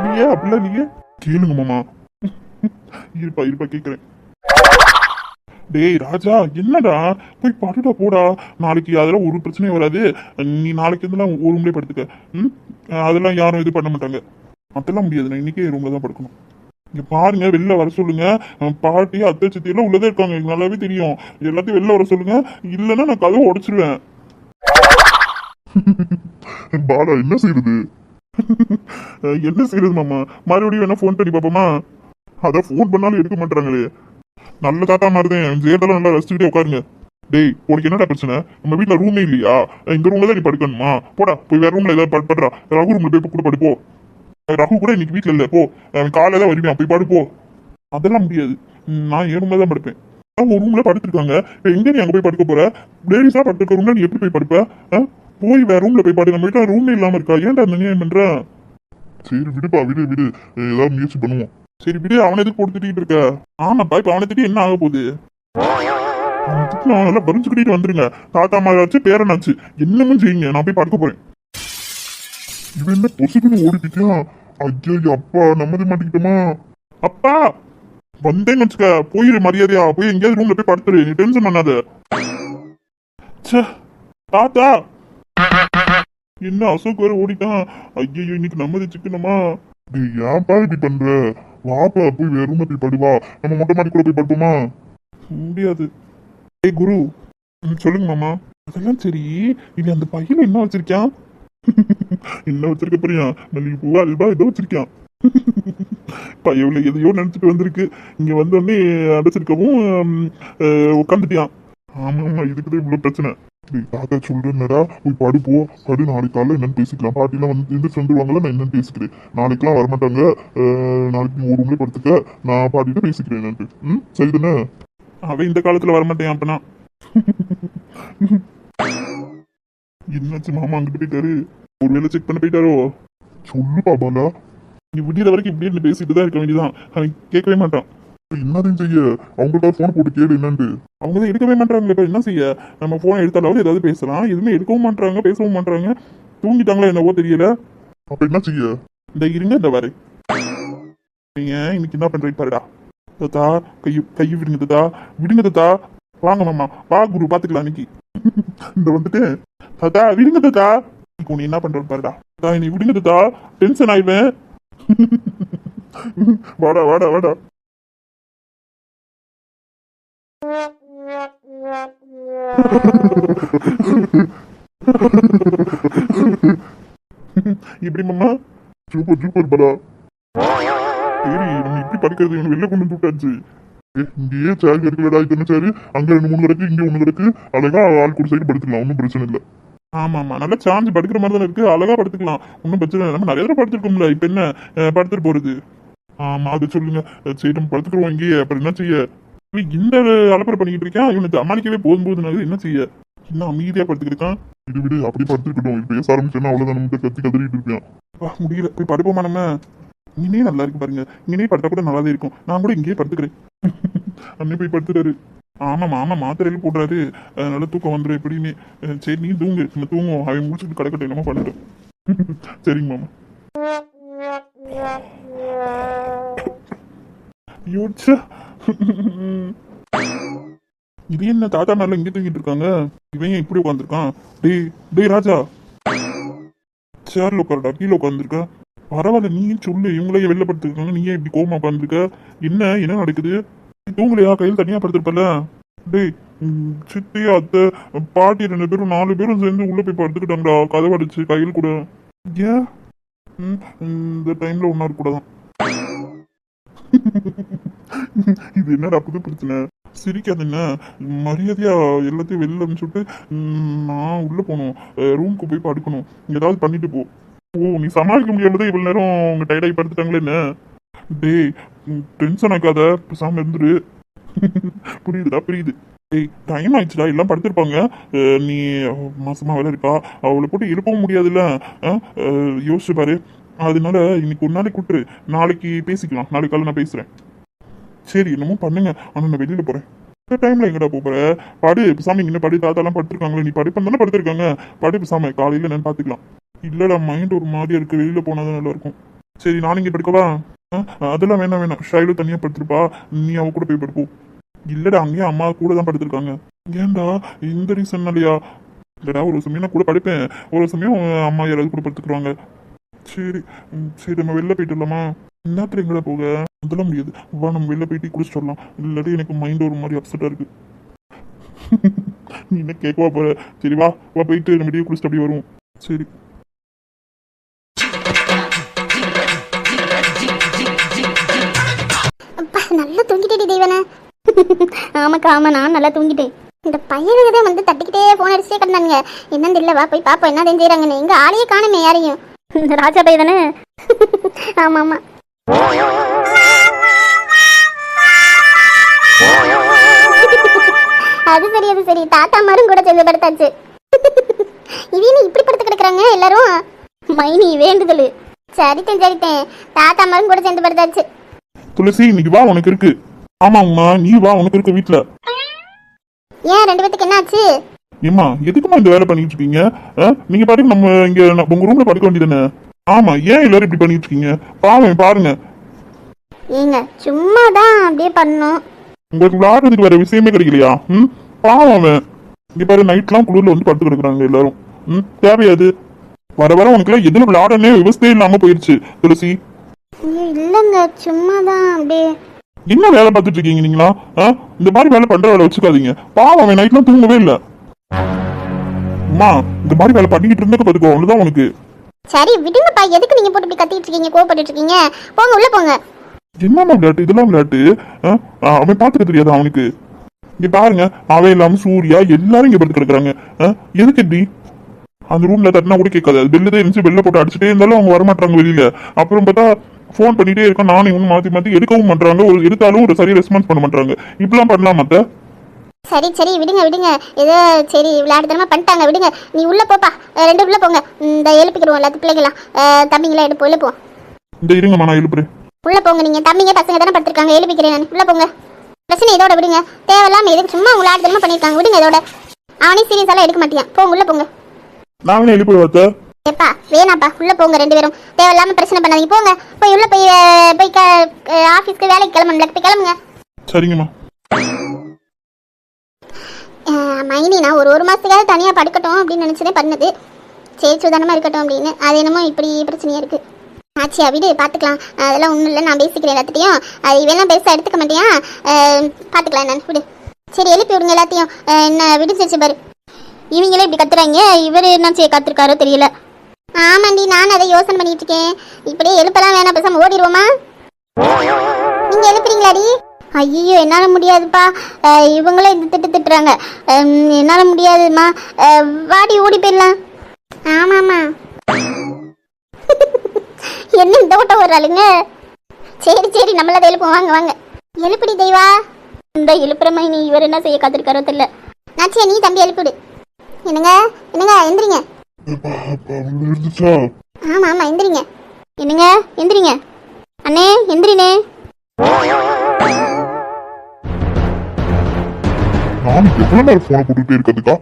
Speaker 3: நீயே அப்படிலாம் நீங்க கேளுங்க மாமா. இருப்பா கேக்குறேன். டேய் ராஜா, என்னடா போய் படுடா, போடா. நாளைக்கு அதெல்லாம் ஒரு பிரச்சனையும் வராது. நீ நாளைக்கு இதெல்லாம் ஒரு ரூம்லேயே படுத்துக்க. அதெல்லாம் யாரும் இது பண்ண மாட்டாங்க. அதெல்லாம் முடியாது. நான் இன்னைக்கே ரூம்ல தான் படுக்கணும். இங்க பாருங்க, வெளில வர சொல்லுங்க. பாட்டி அத்தை சித்தி எல்லாம் உள்ளதே இருக்காங்க, எனக்கு நல்லாவே தெரியும். எல்லாத்தையும் வெளில வர சொல்லுங்க, இல்லைன்னா நான் கதவை உடைச்சிருவேன். பாலா என்ன செய்யுது? என்ன செய்யுது மாமா? மறுபடியும் வேணா போன் பண்ணி பாப்போமா? அதான் போன் பண்ணாலும் எடுக்க மாட்டாங்களே. நல்ல தாத்தா மாதிரிதான் ஜெயதெல்லாம் நல்லா ரசிச்சுக்கிட்டே உட்காருங்க. டேய், உனக்கு என்னடா பிரச்சனை? நம்ம வீட்டுல ரூமே இல்லையா? இந்த ரூம்ல தான் நீ படுக்கணுமா? போடா, போய் வேற ரூம்ல ஏதாவது படுறா. ரகு ரூம்ல போய் கூட படுப்போ. ரகு கூட இன்னைக்கு வீட்டுல இல்ல, போ. காலையில தான் வருவேன், போய் படுப்போ. அதெல்லாம் முடியாது. நான் என் ரூம்ல தான் படுப்பேன். ஒரு ரூம்ல படுத்துருக்காங்க. எங்க நீ அங்க போய் படுக்க போற? லேடிஸா படுத்துருக்க ரூம்ல நீ எப்படி போய் படுப்ப? போய் வேற ரூம்ல போய் பாடு. நம்ம வீட்டுல ரூம்ல இல்லாம இருக்கா? ஏன்டா நியாயம் பண்ற? சரி விடுப்பா, விடு. ஏதாவது முயற்சி பண்ணுவோம். சரி விடு, அவனை எதுக்கு போட்டுக்கிட்டு இருக்க? ஆமாப்பா, இப்ப அவனை திட்டி என்ன ஆக போகுது? நல்லா பறிஞ்சுக்கிட்டு வந்துருங்க. தாத்தா மாதாச்சு, பேரனாச்சு, என்னமும் செய்யுங்க. நான் போய் படுக்க போறேன். இவன் என்ன பொசுக்குன்னு ஓடிக்கிட்டான்? ஐயோ அப்பா, நம்மதே மாட்டிக்கிட்டோமா? அப்பா வந்தேன்னு வச்சுக்க, போயிரு மரியாதையா. போய் எங்கேயாவது ரூம்ல போய் படுத்துரு, நீ டென்ஷன் பண்ணாத. தாத்தா, என்ன அசோக் வேற ஓடிட்டான்? ஐயோ, இன்னைக்கு நம்மது சிக்கனமா? ஏன்ப்பா இப்படி பண்ற? வாப்பா, போய் வேற ரூம்ல போய் படுவா. நம்ம மொட்டை மாடி கூட போய் படுப்போமா? முடியாது. ஏய் குரு, சொல்லுங்க மாமா. அதெல்லாம் சரி, இது அந்த பையன் என்ன வச்சிருக்கான்? என்ன வச்சிருக்க போறியா? மல்லிகை பூவா அல்வா ஏதோ வச்சிருக்கான். பையவுல எதையோ நினைச்சிட்டு வந்திருக்கு. இங்க வந்தோடனே அடைச்சிருக்கவும் உட்காந்துட்டியான். ஆமா, இதுக்குதான் இவ்வளவு பிரச்சனை. தாத்தா சொல்றேன்னடா, போய் படுப்போ. படு, நாளைக்கு காலைல என்னன்னு பேசிக்கலாம். பாட்டிலாம் வந்து எந்த சொல்லுவாங்களா, நான் என்னன்னு பேசிக்கிறேன். நாளைக்கெல்லாம் வரமாட்டாங்க. நாளைக்கு நீ ஒரு ரூம்ல படுத்துக்க, நான் பாட்டிட்ட பேசிக்கிறேன் என்னன்ட்டு. சரிதானே? அவன் இந்த காலத்துல வரமாட்டேன். அப்பனா என்னாச்சு மாமா? அங்கிட்டு போயிட்டாரு. ஒருவேளை செக் பண்ண போயிட்டாரோ? சொல்லு பாபாலா, நீ விடியற வரைக்கும் இப்படியே பேசிட்டு தான் இருக்க வேண்டியதான். அவன் கேட்கவே மாட்டான். என்னதையும் செய்ய, அவங்கள்ட்ட போன் போட்டு கேளு என்னன்னு. அவங்க தான் எடுக்கவே மாட்டாங்க. இப்ப என்ன செய்ய? நம்ம போனை எடுத்தாலாவது ஏதாவது பேசலாம். எதுவுமே எடுக்கவும் மாட்டாங்க, பேசவும் மாட்டாங்க. தூங்கிட்டாங்களா என்னவோ தெரியல. அப்ப என்ன செய்ய? இந்த இருங்க, இந்த வரை. நீங்க இன்னைக்கு என்ன பண்றீங்க பாருடா. தாத்தா, கை விடுங்க தாத்தா, விடுங்க தாத்தா. வாங்க மாமா, வா குரு, பாத்துக்கலாம் இன்னைக்கு. இந்த வந்துட்டேன். தாத்தா விடுங்க தாத்தா. நீ என்ன பண்ற பாருடா. தாத்தா நீ விடுங்க தாத்தா, டென்ஷன் ஆயிடுவேன். வாடா வாடா வாடா. இப்படி மாமா? சூப்பர் பலா. சரி, நம்ம இப்படி படிக்கிறது வெளில கொண்டு விட்டாச்சு. இங்கேயே சேர் இருக்குல்லடா, இத்தனை சேரு. அங்க 2-3 கிடக்கு, இங்க 1 கிடக்கு. அழகா ஆள் கூட சைடு படுத்துக்கலாம், ஒன்றும் பிரச்சனை இல்லை. ஆமா, நல்லா சாஞ்சு படுக்கிற மாதிரி தானே இருக்கு. அழகா படுத்துக்கலாம், ஒன்றும் பிரச்சனை இல்லை. நம்ம நிறைய தடவை படுத்துருக்கோம்ல, இப்ப என்ன படுத்துட்டு போறது? ஆமா அது சொல்லுங்க. சரி நம்ம படுத்துக்கிறோம் இங்கேயே, அப்புறம் என்ன செய்ய? இவன் இந்த அலப்பறை பண்ணிக்கிட்டு இருக்கான், இவனுக்கு சமாளிக்கவே போகும்போது என்ன செய்ய? இன்னும் அமைதியா படுத்துக்கிட்டு இது விடு, அப்படி படுத்துக்கிட்டோம். இது பேச ஆரம்பிச்சோன்னா அவ்வளவுதான், நம்ம கத்தி கதறிட்டு இருப்பான். வா முடியல, போய் படுப்போமா நம்ம? இங்கேயே நல்லா இருக்கு பாருங்க, இங்கேயே படுத்தா கூட நல்லாவே இருக்கும். நான் கூட இங்கேயே படுத்துக்கிறேன். அண்ணே போய் படுத்துட்டாரு. ஆமாம்மா ஆமா, மாத்திரையில போடுறாரு, அதனால தூக்கம் வந்துடும் எப்படின்னு. சரி நீ தூங்கு, நம்ம தூங்குவோம். அவன் முடிச்சுட்டு கிடக்கட்டும், என்னமோ பண்ணிட்டோம். சரிங்க மாமா. யோச்சா. இது என்ன தாத்தா மேல இங்கே தூங்கிட்டு இருக்காங்க? இவன் ஏன் இப்படி உட்காந்துருக்கான்? டேய் டேய் ராஜா, சேர்ல உட்காருடா, கீழே உட்காந்துருக்க. பரவாயில்ல, நீ சொல்லு. இவங்களையும் வெளில படுத்துருக்காங்க, நீ ஏன் இப்படி கோவமா உட்காந்துருக்க? என்ன நடக்குது? தூங்கலையா? கையில் தனியா படுத்துருப்பல. டேய் சித்தி அத்தை பாட்டி 2 பேரும் 4 பேரும் சேர்ந்து உள்ள போய் படுத்துக்கிட்டாங்கடா, கதவு அடிச்சு கையில் கூட. ஏன் இந்த டைம்ல ஒன்னா இருக்கக்கூடாதான்? இது என்னடா புது பிரச்சனை? சிரிக்காதுன்னு மரியாதையா எல்லாத்தையும் வெளில அனுப்பிச்சுட்டு நான் உள்ள போகணும், ரூமுக்கு போய் படுக்கணும். ஏதாவது பண்ணிட்டு போ. ஓ நீ சமாளிக்க முடியாமதான் இவ்வளவு நேரம் உங்க டயர்டாகி படுத்துட்டாங்களே என்ன? டேய் டென்ஷன் ஆக்காத, பேசாம இருந்துரு. புரியுதுடா புரியுது. டேய் டைம் ஆயிடுச்சுடா, எல்லாம் படுத்திருப்பாங்க. நீ மாசமா வேலை இருக்கா, அவளை போட்டு எழுப்பவும் முடியாதுல்ல. யோசிச்சு பாரு. அதனால இன்னைக்கு ஒரு நாளைக்கு கூட்டுரு, நாளைக்கு பேசிக்கலாம். நாளைக்கு காலை நான் பேசுறேன். சரி என்னமோ பண்ணுங்க, ஆனா நான் வெளியில போறேன். இந்த டைம்ல எங்கடா போற? படு பேசாம. இங்க படி, தாத்தாலாம் படுத்திருக்காங்களே, நீ படிப்பந்தானே படுத்திருக்காங்க. படு பேசாம, காலையில நான் பாத்துக்கலாம். இல்லடா மைண்ட் ஒரு மாதிரியா இருக்கு, வெளியில போனாதான் நல்லா இருக்கும். சரி நானும் இங்க படுக்கவா? அதெல்லாம் வேணாம், ஷைலு தனியா படுத்திருப்பா, நீ அவ கூட போய் படுப்போம். இல்லடா அங்கேயும் அம்மா கூட தான் படுத்திருக்காங்க. ஏன்டா இந்த ரீசன் இல்லையா? இல்லடா ஒரு சமயம் நான் கூட படுப்பேன், ஒரு சமயம் அம்மா யாராவது கூட படுத்துக்குறாங்க. சரி சரி நம்ம வெளில போயிட்டுலாமா? இன்னத்துல எங்கடா போக? அதெல்லாம் முடியாது, வா நம்ம வெளில போயிட்டு குடிச்சிட்டு வரலாம். இல்லாட்டி எனக்கு மைண்ட் ஒரு மாதிரி அப்செட்டா இருக்கு. நீ என்ன கேட்கவா போற? சரி வா வா, போயிட்டு நம்ம டீ குடிச்சிட்டு அப்படியே வருவோம். சரி
Speaker 2: நல்லா தூங்கிட்டே தெய்வனே. ஆமாக்கா ஆமா, நான் நல்லா தூங்கிட்டேன். இந்த பையனுக்கு தான் வந்து தட்டிக்கிட்டே போன் அடிச்சே கிடந்தாங்க. என்னன்னு தெரியல, வா போய் பாப்போம் என்ன தெரிஞ்சுறாங்கன்னு. எங்க ஆளையே காணுமே யாரையும். ராஜா பை தானே? ஆமா ஆமா. அது சரி அது சரி, தாத்தா மாரும் கூட சேர்ந்து படுத்தாச்சு. இது என்ன இப்படி படுத்து கிடக்குறாங்க எல்லாரும்? மைனி வேண்டுதல். சரித்தேன் சரித்தேன், தாத்தா மாரும் கூட சேர்ந்து படுத்தாச்சு.
Speaker 3: துளசி இன்னைக்கு வா, உனக்கு இருக்கு. ஆமாங்கம்மா நீ வா, உனக்கு இருக்கு வீட்டுல.
Speaker 2: ஏன் 2 பேத்துக்கு என்ன ஆச்சு?
Speaker 3: ஏம்மா எதுக்குமா இந்த வேலை பண்ணிட்டு இருக்கீங்க? நீங்க பாட்டுக்கு நம்ம இங்க உங்க ரூம்ல படுக்க வேண்டியதானே? ஆமா, ஏன் எல்லாரும் இப்படி பண்ணிட்டு இருக்கீங்க? பாருங்க.
Speaker 2: ஏங்க சும்மா தான் அப்படியே பண்ணோம்.
Speaker 3: உங்களுக்கு விளையாடுறதுக்கு வேற விஷயமே கிடைக்கலையா? பாவம் அவன். இங்க பாரு, நைட்லாம் குளிர்ல வந்து படுத்து கிடக்குறாங்க எல்லாரும். தேவையாது. வர உனக்கு எல்லாம் எதுல விளையாடனே விவசாயம் இல்லாம போயிருச்சு துளசி.
Speaker 2: இல்லங்க சும்மா தான் அப்படியே.
Speaker 3: என்ன வேலை பார்த்துட்டு இருக்கீங்க நீங்களா? இந்த மாதிரி வேலை பண்ற வேலை வச்சுக்காதீங்க. பாவம் அவன் நைட்லாம் தூங்கவே இல்லை. அம்மா இந்த மாதிரி வேலை பண்ணிக்கிட்டு இருந்தக்க பாத்துக்கோ, அவ்வளவுதான் உனக்கு.
Speaker 2: சரி விடுங்கப்பா, எதுக்கு நீங்க போட்டு இப்படி கத்திட்டு இருக்கீங்க, கோவப்பட்டு இருக்கீங்க? போங்க உள்ள போங்க.
Speaker 3: என்னமா விளையாட்டு இதெல்லாம்? விளையாட்டு அவன் பாத்துக்க தெரியாது அவனுக்கு. இங்க பாருங்க, அவன் இல்லாம சூர்யா எல்லாரும் இங்க படுத்து கிடக்குறாங்க. எதுக்கு இப்படி? அந்த ரூம்ல தட்டினா கூட கேட்காது, அது பெல்லுதான் இருந்துச்சு, பெல்ல போட்டு அடிச்சுட்டே இருந்தாலும் அவங்க வரமாட்டாங்க வெளியில. அப்புறம் பார்த்தா போன் பண்ணிட்டே இருக்கேன், நானும் இவனு மாத்தி எடுக்கவும் பண்றாங்க, ஒரு எடுத்தாலும் ஒரு சரியா ரெஸ்பான்ஸ் பண்ண மாட்டாங்க. இப்பெல்லாம் பண்ணலாம் மத்த.
Speaker 2: சரி சரி விடுங்க, ஏதோ சரி விளையாடுதனமா பண்ணிட்டாங்க, விடுங்க. நீ உள்ள போப்பா, 2 உள்ள போங்க. இந்த எழுப்பிக்கிறோம் எல்லாத்து பிள்ளைங்களாம், தம்பிங்களா எடுப்போம், உள்ள போ.
Speaker 3: இந்த இருங்கம்மா நான் எழுப்புறேன்.
Speaker 2: உள்ள போங்க, நீங்க தம்பிங்க பசங்க தானே படுத்திருக்காங்க, எழுப்பிக்கிறேன் நான். உள்ள போங்க. பிரச்சனை இதோட விடுங்க, தேவையில்லாம எதுக்கு சும்மா விளையாடுதனமா பண்ணிருக்காங்க, விடுங்க இதோட. அவனே சீரியஸாலாம் எடுக்க மாட்டியா, போங்க உள்ள போங்க.
Speaker 3: நான் எழுப்புவேன்.
Speaker 2: எப்பா வேணாப்பா, உள்ள போங்க 2 பேரும், தேவையில்லாம பிரச்சனை பண்ணாதீங்க. போங்க போய் உள்ள போய் ஆபீஸ்க்கு வேலைக்கு கிளம்புங்க, போய் கிளம்புங்க.
Speaker 3: சரிங்கம்மா.
Speaker 2: மைனி நான் ஒரு மாசத்துக்காவது தனியா படுக்கட்டும் அப்படின்னு நினைச்சதே பண்ணது. சரி சுதானமா இருக்கட்டும் அப்படின்னு, அது என்னமோ இப்படி பிரச்சனையா இருக்கு. ஆச்சியா விடு, பாத்துக்கலாம், அதெல்லாம் ஒண்ணும் இல்லை, நான் பேசிக்கிறேன் எல்லாத்தையும். அது இவெல்லாம் பேச எடுத்துக்க மாட்டியா, பாத்துக்கலாம் நான், விடு. சரி எழுப்பி விடுங்க எல்லாத்தையும். என்ன விடுச்சிருச்சு பாரு. இவங்களே இப்படி கத்துறாங்க, இவர் என்ன செய்ய காத்திருக்காரோ தெரியல. ஆமாண்டி, நான் அதை யோசனை பண்ணிட்டு இருக்கேன். இப்படியே எழுப்பலாம் வேணாம், பேசாம ஓடிடுவோமா? நீங்க எழுப்புறீங்களாடி? ஐயோ என்னால் முடியாதுப்பா, இவங்களே இந்த திட்டுறாங்க, என்னால் முடியாதுமா. வாடி ஓடி போயிடலாம். ஆமாம்மா. என்ன இந்த ஓட்டம் வர்றாளுங்க? சரி சரி நம்மள அதை எழுப்போம், வாங்க வாங்க. எழுப்புடி தெய்வா. இந்த எழுப்புற மைனி இவர் என்ன செய்ய காத்திருக்காரோ தெரியல. நாச்சியா நீ தம்பி எழுப்பிடு. என்னங்க என்னங்க எந்திரிங்க. ஆமா ஆமா எந்திரிங்க. என்னங்க எந்திரிங்க. அண்ணே எந்திரினே.
Speaker 3: நான் எவ்வளவு நேரம் போனை போட்டுட்டே இருக்கிறதுக்கா?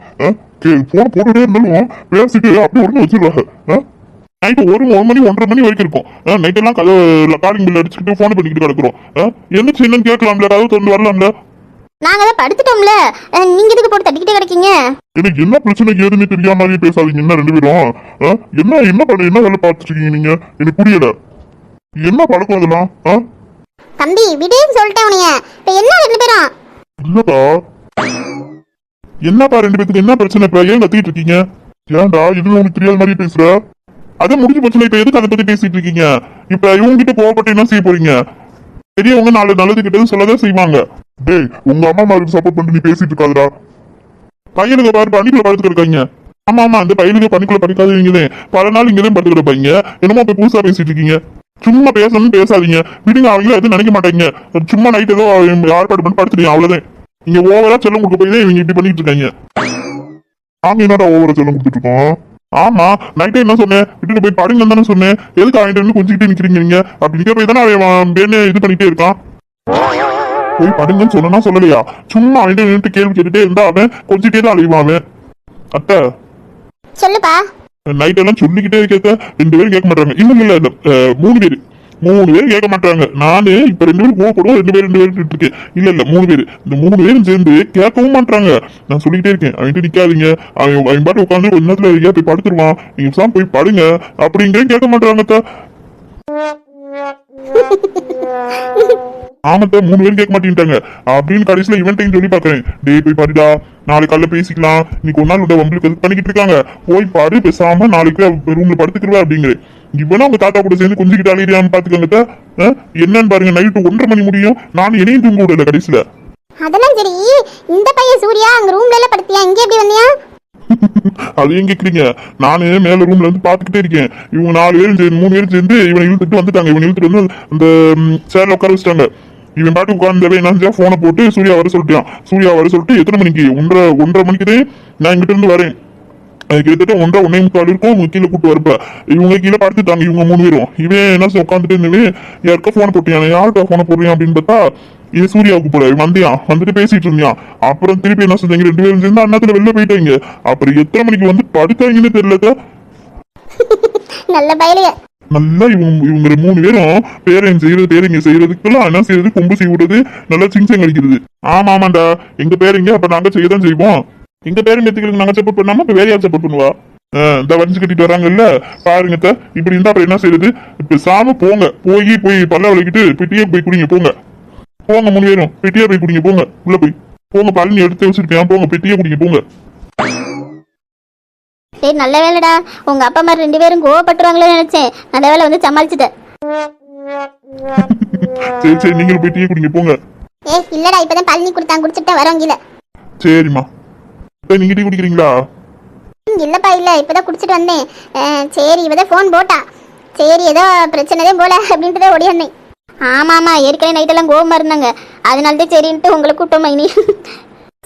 Speaker 3: போனை போட்டுட்டே இருந்தாலும் பேசிட்டு அப்படியே உடனே வச்சிருவாங்க. நைட்டு ஒரு மணி 1:30 வரைக்கும் இருக்கும். நைட் எல்லாம் காலிங் பில் அடிச்சுக்கிட்டு போன் பண்ணிக்கிட்டு கிடக்குறோம். என்ன சின்னன்னு கேட்கலாம்ல, கதவு திறந்து வரலாம்ல.
Speaker 2: நாங்க தான் படுத்துட்டோம்ல, நீங்க எதுக்கு போட்டு தட்டிக்கிட்டே கிடைக்கீங்க?
Speaker 3: எனக்கு என்ன பிரச்சனை ஏதுன்னு தெரியாம மாதிரியே பேசாதீங்க என்ன ரெண்டு பேரும். என்ன என்ன பண்ண என்ன வேலை பார்த்துட்டு இருக்கீங்க நீங்க? எனக்கு புரியல. என்ன பழக்கம் அதெல்லாம்?
Speaker 2: தம்பி விடுன்னு சொல்லிட்டேன் உனைய. இப்ப என்ன ரெண்டு பேரும்?
Speaker 3: இல்லப்பா என்னப்பா ரெண்டு பேத்துக்கு என்ன பிரச்சனை? இப்ப ஏன் கத்திட்டு இருக்கீங்க? ஏன்டா இதுல உனக்கு தெரியாத மாதிரி பேசுற? அது முடிஞ்ச பிரச்சனை. இப்ப எதுக்கு அதை பத்தி பேசிட்டு இருக்கீங்க? இப்ப இவங்க கிட்ட கோவப்பட்டு என்ன செய்ய போறீங்க? பெரியவங்க நாலு நல்லது கிட்டது சொல்லதான் செய்வாங்க. டேய் உங்க அம்மா மாதிரி சப்போர்ட் பண்ணி நீ பேசிட்டு இருக்காதுடா. பையனுக்கு பாரு பணிக்குள்ள படுத்து கிடக்காங்க. ஆமா ஆமா அந்த பையனுக்கு பணிக்குள்ள படிக்காதீங்களே பல நாள் இங்கதான் படுத்து கிடப்பாங்க. என்னமோ இப்ப புதுசா பேசிட்டு இருக்கீங்க. சும்மா பேசணும்னு பேசாதீங்க. விடுங்க, அவங்களும் எதுவும் நினைக்க மாட்டாங்க. சும்மா நைட் ஏதோ ஏற்பாடு பண்ணி படுத்துறீங்க அவ்வளவுதான். நீங்க ஓவரா செல்லம் கொடுக்க போய் தான் இவங்க இப்படி பண்ணிட்டு இருக்காங்க. நாங்க என்னடா ஓவரா செல்லம் கொடுத்துட்டு இருக்கோம்? ஆமா நைட்டே என்ன சொன்னேன்? விட்டுட்டு போய் படுங்க தானே சொன்னேன். எதுக்கு அவன் கொஞ்சிக்கிட்டே நிக்கிறீங்க நீங்க? அப்படி நிக்க போய் தானே அவன் பேன்னு இது பண்ணிட்டே இருக்கான். போய் படுங்கன்னு சொன்னா சொல்லலையா? சும்மா அவன் நின்று கேள்வி கேட்டுட்டே இருந்தா அவன் கொஞ்சிட்டே தான் அழிவான் அவன். அத்தை
Speaker 2: சொல்லுப்பா.
Speaker 3: நைட் எல்லாம் சொல்லிக்கிட்டே கேட்க ரெண்டு பேரும் கேட்க மாட்டாங்க. இல்ல இல்ல இல்ல மூணு பேர் கேட்க மாட்டாங்க. நானு இப்ப ரெண்டு பேரும் கோவப்படுவோம். ரெண்டு பேரும் இருக்கேன். இல்ல இல்ல 3 பேர். இந்த 3 பேரும் சேர்ந்து கேட்கவும் மாட்டாங்க. நான் சொல்லிக்கிட்டே இருக்கேன் அவன்கிட்ட நிக்காதீங்க, அவன் பாட்டு உட்காந்து கொஞ்ச நேரத்துல எங்கேயா போய் படுத்துருவான், நீங்க சாமி போய் படுங்க அப்படிங்கிறேன். கேட்க மாட்டாங்க. ஆமத்த 3 பேரும் கேட்க மாட்டேன்ட்டாங்க அப்படின்னு கடைசியில இவன்ட்டையும் சொல்லி பாக்குறேன். டே போய் பாருடா, நாளைக்கு காலைல பேசிக்கலாம், இன்னைக்கு ஒரு நாள் விட உங்களுக்கு எது பண்ணிக்கிட்டு இருக்காங்க, போய் பாரு பேசாம நாளைக்கு ரூம்ல படுத்துக்கிறவா அப்படிங்கிறேன். இவனும் அவங்க தாத்தா கூட சேர்ந்து கொஞ்சிக்கிட்டு அழியான்னு பாத்துக்கோங்க. என்னன்னு பாருங்க, நைட்டு 1:30 மணி முடியும், நான் என்னையும் தூங்க விடல கடைசியில.
Speaker 2: அதெல்லாம் சரி, இந்த பையன் சூர்யா அங்க ரூம்ல எல்லாம் படுத்தியா, இங்க எப்படி வந்தியா?
Speaker 3: அதையும் கேக்குறீங்க. நானு மேல ரூம்ல இருந்து பாத்துக்கிட்டே இருக்கேன். இவங்க 4 பேரும் சேர்ந்து 3 பேரும் சேர்ந்து இவனை இழுத்துட்டு வந்துட்டாங்க. இவனை இழுத்துட்டு வந்து அந்த சேர்ல உட்கார வச்சுட்டாங்க. இவன் பாட்டு உட்கார்ந்தவே என்ன போனை போட்டு சூர்யா வர சொல்லிட்டான். சூர்யா வர சொல்லிட்டு எத்தனை மணிக்கு 1:30 மணிக்குதே நான் இங்கிட்ட இருந்து வரேன். கிட்டத்தட்ட 1:45 இருக்கும். அவங்க கீழே கூட்டு வரப்ப இவங்க கீழே படுத்துட்டாங்க. இவங்க 3 பேரும். இவன் என்ன உட்காந்துட்டு இருந்தவே யாருக்கா போனை போட்டியான். யாருக்கா போனை போடுறியான் அப்படின்னு பார்த்தா இது சூர்யாவுக்கு போல. வந்தியான், வந்துட்டு பேசிட்டு இருந்தான். அப்புறம் திருப்பி என்ன செஞ்சாங்க, 2 பேரும் சேர்ந்து அண்ணாத்துல வெளில போயிட்டாங்க. அப்புறம் எத்தனை மணிக்கு வந்து படுத்தாங்கன்னு தெரியல.
Speaker 2: நல்ல பயிலுங்க.
Speaker 3: நல்லா இவங்க 3 பேரும் பேரங்க செய்யறதுக்கெல்லாம் என்ன செய்யறது, கொம்பு செய்ய விடுறது, நல்லா சிங்சங் அடிக்கிறது. ஆமா ஆமாண்டா எங்க பேரங்க, அப்ப நாங்க செய்யதான் செய்வோம். எங்க பேரங்க எத்துக்களுக்கு நாங்க சப்போர்ட் பண்ணாம இப்ப வேற யார் சப்போர்ட் பண்ணுவா? இந்த வரிஞ்சு கட்டிட்டு வராங்கல்ல பாருங்க. இப்படி இருந்தா அப்புறம் என்ன செய்யறது? இப்ப சாம போங்க, போய் பல்ல விளக்கிட்டு பெட்டியே போய் குடிங்க போங்க. போங்க 3 பேரும் பெட்டியா போய் குடிங்க போங்க. உள்ள போய் போங்க, பழனி எடுத்து வச்சிருக்கேன், போங்க பெட்டியே குடிங்க போங்க.
Speaker 2: சரி நல்ல வேலைடா, உங்க அப்பா மாதிரி 2 பேரும் கோவப்பட்டுருவாங்களே நினைச்சேன். நல்ல வேலை வந்து சமாளிச்சுட்டேன்.
Speaker 3: சரி சரி நீங்களும் பெட்டியே குடிங்க போங்க.
Speaker 2: இல்லடா இப்பதான் பழனி கொடுத்தாங்க, குடிச்சுட்டு வரவங்கில.
Speaker 3: சரிம்மா நீங்க டீ குடிக்கிறீங்களா?
Speaker 2: இல்லப்பா இல்ல, இப்பதான் குடிச்சிட்டு வந்தேன். சரி இவதான் போன் போட்டா, சரி ஏதோ பிரச்சனைதான் போல அப்படின்ட்டு தான் ஓடி வந்தேன். ஆமா ஆமா ஏற்கனவே நைட் எல்லாம் கோவமா இருந்தாங்க, அதனாலதான் சரின்ட்டு உங்களை கூட்டோம் மைனி.